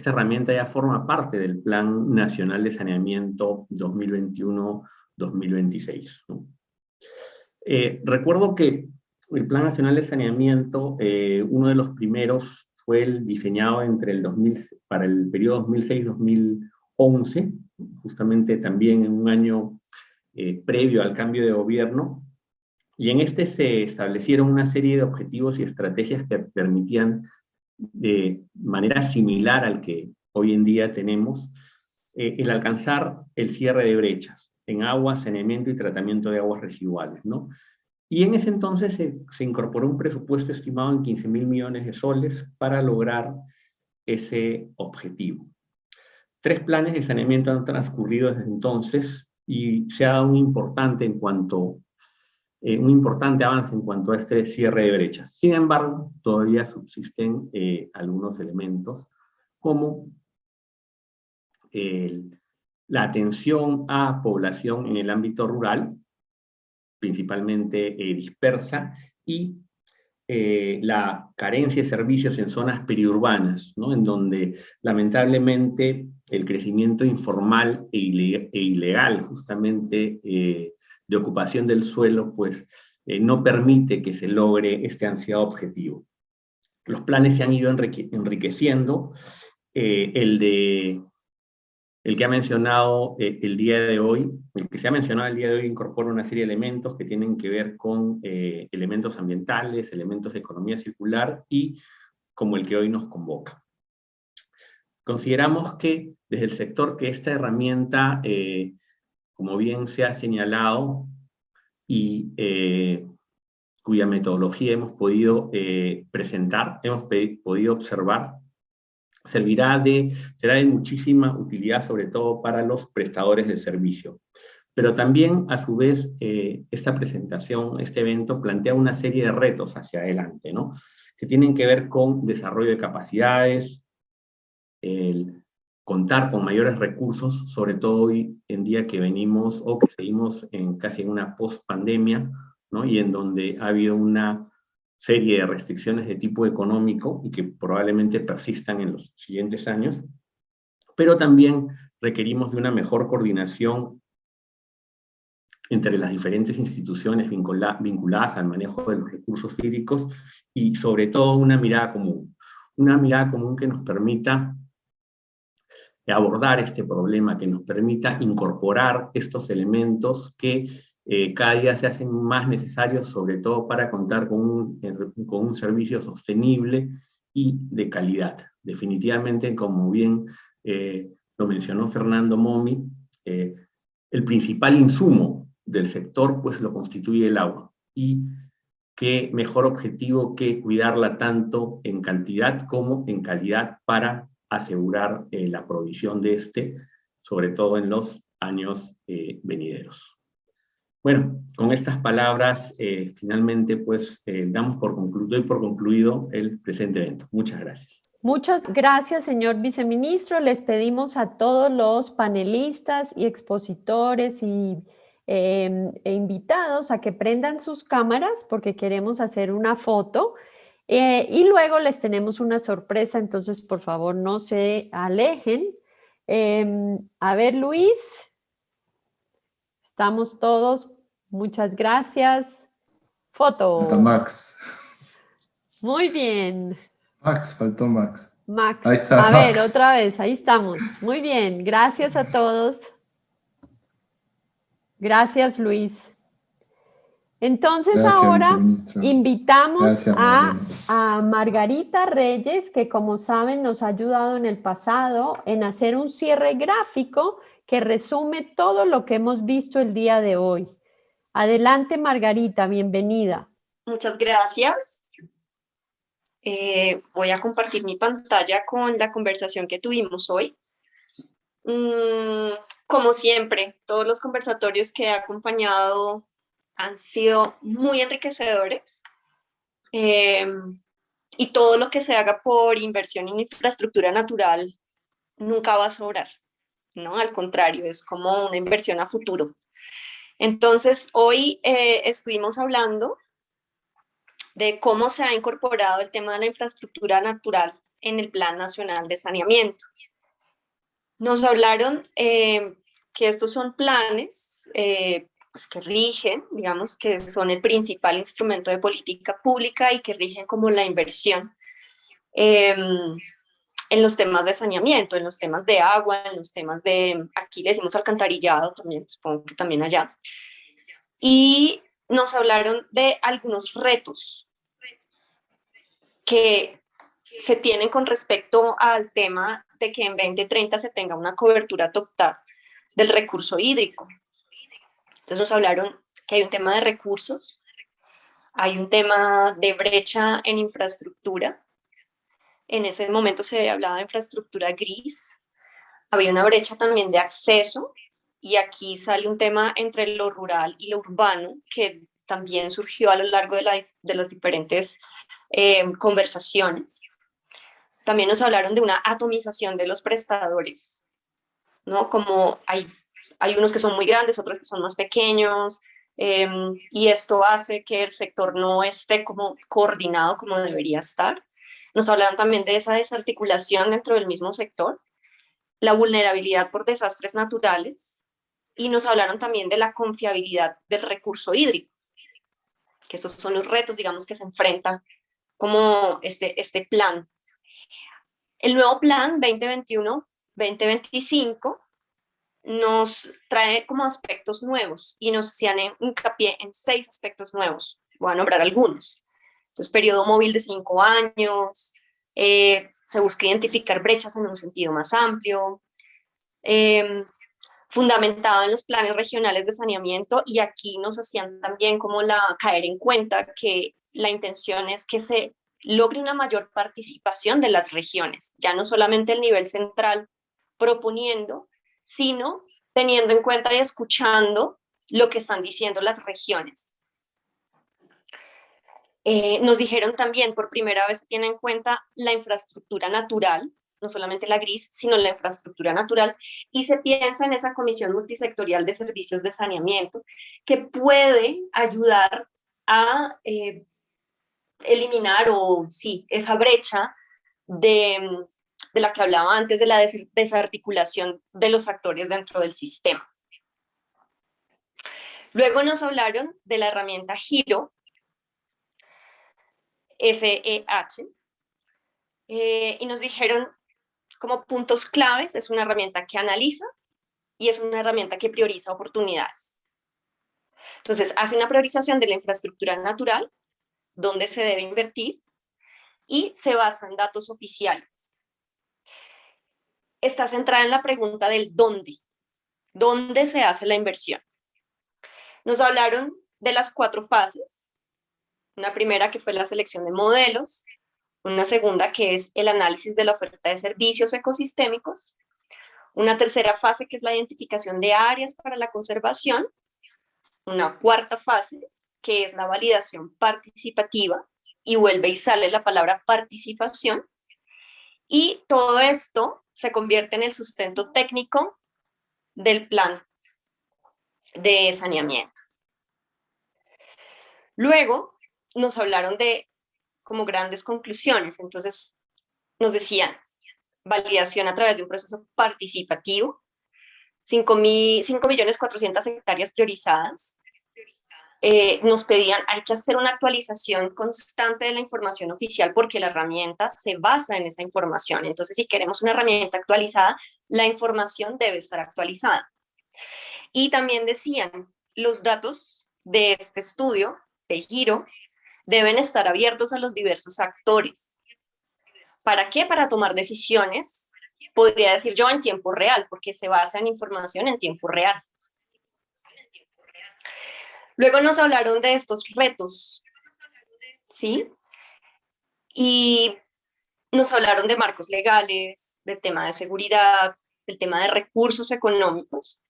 herramienta ya forma parte del Plan Nacional de Saneamiento 2021-2026, ¿no? Recuerdo que el Plan Nacional de Saneamiento, uno de los primeros fue el diseñado para el periodo 2006-2011, justamente también en un año previo al cambio de gobierno, y en este se establecieron una serie de objetivos y estrategias que permitían, de manera similar al que hoy en día tenemos, el alcanzar el cierre de brechas en agua, saneamiento y tratamiento de aguas residuales, ¿no? Y en ese entonces se incorporó un presupuesto estimado en 15.000 millones de soles para lograr ese objetivo. 3 planes de saneamiento han transcurrido desde entonces y se ha dado un importante avance en cuanto a este cierre de brechas. Sin embargo, todavía subsisten algunos elementos como la atención a población en el ámbito rural, principalmente dispersa, y la carencia de servicios en zonas periurbanas, ¿no? En donde lamentablemente el crecimiento informal e ilegal justamente de ocupación del suelo, pues no permite que se logre este ansiado objetivo. Los planes se han ido enriqueciendo. El que se ha mencionado el día de hoy incorpora una serie de elementos que tienen que ver con elementos ambientales, elementos de economía circular y como el que hoy nos convoca. Consideramos que desde el sector que esta herramienta, como bien se ha señalado, y cuya metodología hemos podido presentar, hemos podido observar, será de muchísima utilidad, sobre todo para los prestadores del servicio. Pero también, a su vez, esta presentación, este evento, plantea una serie de retos hacia adelante, ¿no? Que tienen que ver con desarrollo de capacidades, el contar con mayores recursos, sobre todo hoy en día que venimos, o que seguimos casi en una post-pandemia, ¿no? Y en donde ha habido una serie de restricciones de tipo económico y que probablemente persistan en los siguientes años, pero también requerimos de una mejor coordinación entre las diferentes instituciones vinculadas al manejo de los recursos hídricos y sobre todo una mirada común que nos permita abordar este problema, que nos permita incorporar estos elementos que cada día se hacen más necesarios, sobre todo para contar con un servicio sostenible y de calidad. Definitivamente, como bien lo mencionó Fernando Momi, el principal insumo del sector pues lo constituye el agua. Y qué mejor objetivo que cuidarla tanto en cantidad como en calidad para asegurar la provisión de sobre todo en los años venideros. Bueno, con estas palabras, finalmente, pues, doy por concluido el presente evento. Muchas gracias. Muchas gracias, señor viceministro. Les pedimos a todos los panelistas y expositores e invitados a que prendan sus cámaras porque queremos hacer una foto. Y luego les tenemos una sorpresa, entonces, por favor, no se alejen. A ver, Luis. Estamos todos. Muchas gracias. Foto. Falta Max. Muy bien. Max, faltó Max. Max. Ahí está, a Max. ver, otra vez, ahí estamos. Muy bien, gracias a todos. Gracias, Luis. Entonces Gracias, ahora viceministro. invitamos Gracias, a Margarita Reyes, que como saben nos ha ayudado en el pasado en hacer un cierre gráfico que resume todo lo que hemos visto el día de hoy. Adelante, Margarita, bienvenida. Muchas gracias. Voy a compartir mi pantalla con la conversación que tuvimos hoy. Como siempre, todos los conversatorios que he acompañado han sido muy enriquecedores y todo lo que se haga por inversión en infraestructura natural nunca va a sobrar, ¿no? Al contrario, es como una inversión a futuro. Entonces, hoy estuvimos hablando de cómo se ha incorporado el tema de la infraestructura natural en el Plan Nacional de Saneamiento. Nos hablaron que estos son planes pues que rigen, digamos que son el principal instrumento de política pública y que rigen como la inversión en los temas de saneamiento, en los temas de agua, en los temas de, aquí le decimos alcantarillado, también supongo que también allá. Y nos hablaron de algunos retos que se tienen con respecto al tema de que en 2030 se tenga una cobertura total del recurso hídrico. Entonces nos hablaron que hay un tema de recursos, hay un tema de brecha en infraestructura. En ese momento se hablaba de infraestructura gris. Había una brecha también de acceso y aquí sale un tema entre lo rural y lo urbano que también surgió a lo largo de las diferentes conversaciones. También nos hablaron de una atomización de los prestadores, ¿no? Como hay unos que son muy grandes, otros que son más pequeños, y esto hace que el sector no esté como coordinado como debería estar. Nos hablaron también de esa desarticulación dentro del mismo sector, la vulnerabilidad por desastres naturales, y nos hablaron también de la confiabilidad del recurso hídrico. que esos son los retos, digamos, que se enfrenta como este plan. El nuevo plan 2021-2025 nos trae como aspectos nuevos y nos hacían hincapié en 6 aspectos nuevos. Voy a nombrar algunos. Entonces, periodo móvil de 5 años, se busca identificar brechas en un sentido más amplio, fundamentado en los planes regionales de saneamiento, y aquí nos hacían también como caer en cuenta que la intención es que se logre una mayor participación de las regiones, ya no solamente el nivel central proponiendo, sino teniendo en cuenta y escuchando lo que están diciendo las regiones. Nos dijeron también, por primera vez se tiene en cuenta la infraestructura natural, no solamente la gris, sino la infraestructura natural, y se piensa en esa comisión multisectorial de servicios de saneamiento que puede ayudar a eliminar esa brecha de la que hablaba antes, de la desarticulación de los actores dentro del sistema. Luego nos hablaron de la herramienta Giro, SEH, y nos dijeron como puntos claves: es una herramienta que analiza y es una herramienta que prioriza oportunidades. Entonces, hace una priorización de la infraestructura natural, dónde se debe invertir, y se basa en datos oficiales. Está centrada en la pregunta del dónde. ¿Dónde se hace la inversión? Nos hablaron de las 4 fases. Una primera que fue la selección de modelos, una segunda que es el análisis de la oferta de servicios ecosistémicos, una tercera fase que es la identificación de áreas para la conservación, una cuarta fase que es la validación participativa, y vuelve y sale la palabra participación, y todo esto se convierte en el sustento técnico del plan de saneamiento. Luego nos hablaron de como grandes conclusiones. Entonces nos decían: validación a través de un proceso participativo, 5.400.000 hectáreas priorizadas. Nos pedían, hay que hacer una actualización constante de la información oficial porque la herramienta se basa en esa información. Entonces, si queremos una herramienta actualizada, la información debe estar actualizada. Y también decían, los datos de este estudio de Giro deben estar abiertos a los diversos actores. ¿Para qué? Para tomar decisiones, podría decir yo, en tiempo real, porque se basa en información en tiempo real. Luego nos hablaron de estos retos, ¿sí? Y nos hablaron de marcos legales, del tema de seguridad, del tema de recursos económicos.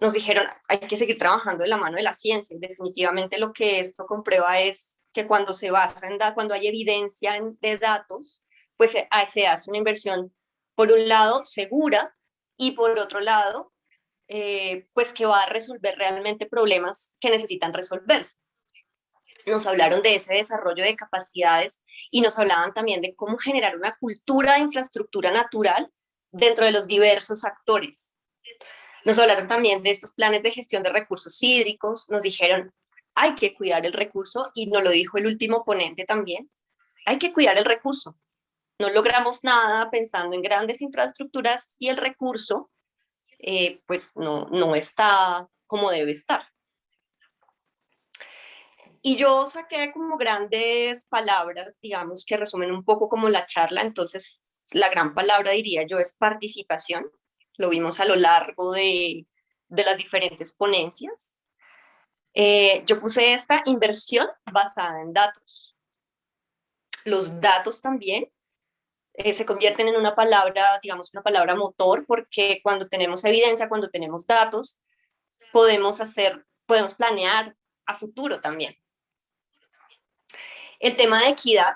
Nos dijeron, hay que seguir trabajando de la mano de la ciencia. Y definitivamente lo que esto comprueba es que cuando se basa en cuando hay evidencia de datos, pues se hace una inversión, por un lado, segura, y por otro lado, pues que va a resolver realmente problemas que necesitan resolverse. Nos hablaron de ese desarrollo de capacidades y nos hablaban también de cómo generar una cultura de infraestructura natural dentro de los diversos actores. Nos hablaron también de estos planes de gestión de recursos hídricos. Nos dijeron, hay que cuidar el recurso, y nos lo dijo el último ponente también, hay que cuidar el recurso. No logramos nada pensando en grandes infraestructuras y el recurso pues no está como debe estar. Y yo saqué como grandes palabras, digamos, que resumen un poco como la charla. Entonces, la gran palabra, diría yo, es participación. Lo vimos a lo largo de las diferentes ponencias. Yo puse esta inversión basada en datos. Los datos también se convierten en una palabra, digamos, una palabra motor, porque cuando tenemos evidencia, cuando tenemos datos, podemos planear a futuro también. El tema de equidad,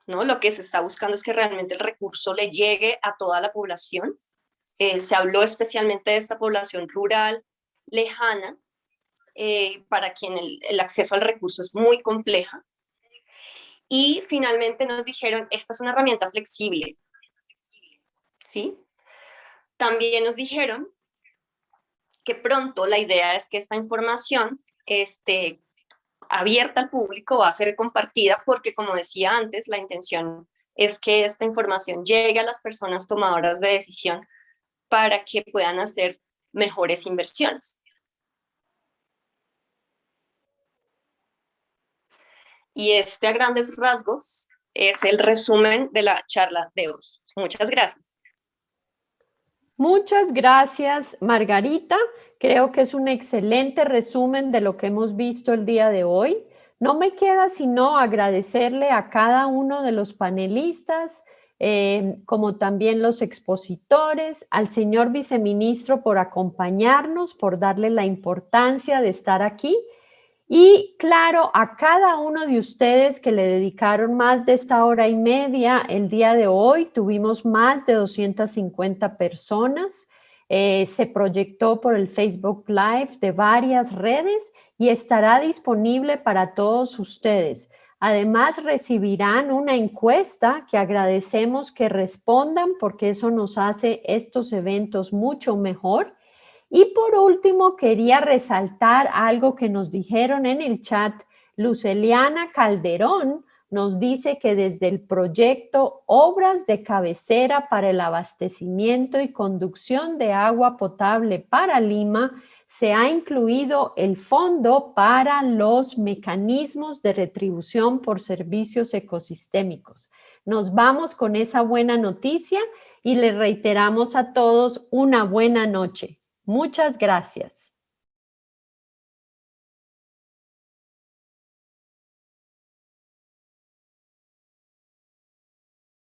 ¿no? Lo que se está buscando es que realmente el recurso le llegue a toda la población. Se habló especialmente de esta población rural, lejana, para quien el acceso al recurso es muy compleja. Y finalmente nos dijeron, esta es una herramienta flexible, ¿sí? También nos dijeron que pronto la idea es que esta información abierta al público, va a ser compartida porque, como decía antes, la intención es que esta información llegue a las personas tomadoras de decisión para que puedan hacer mejores inversiones. Y a grandes rasgos es el resumen de la charla de hoy. Muchas gracias. Muchas gracias, Margarita. Creo que es un excelente resumen de lo que hemos visto el día de hoy. No me queda sino agradecerle a cada uno de los panelistas, como también los expositores, al señor viceministro por acompañarnos, por darle la importancia de estar aquí. Y claro, a cada uno de ustedes que le dedicaron más de esta hora y media el día de hoy, tuvimos más de 250 personas. Se proyectó por el Facebook Live de varias redes y estará disponible para todos ustedes. Además, recibirán una encuesta que agradecemos que respondan porque eso nos hace estos eventos mucho mejor. Y por último, quería resaltar algo que nos dijeron en el chat. Luceliana Calderón nos dice que desde el proyecto Obras de Cabecera para el Abastecimiento y Conducción de Agua Potable para Lima, se ha incluido el fondo para los mecanismos de retribución por servicios ecosistémicos. Nos vamos con esa buena noticia y les reiteramos a todos una buena noche. Muchas gracias.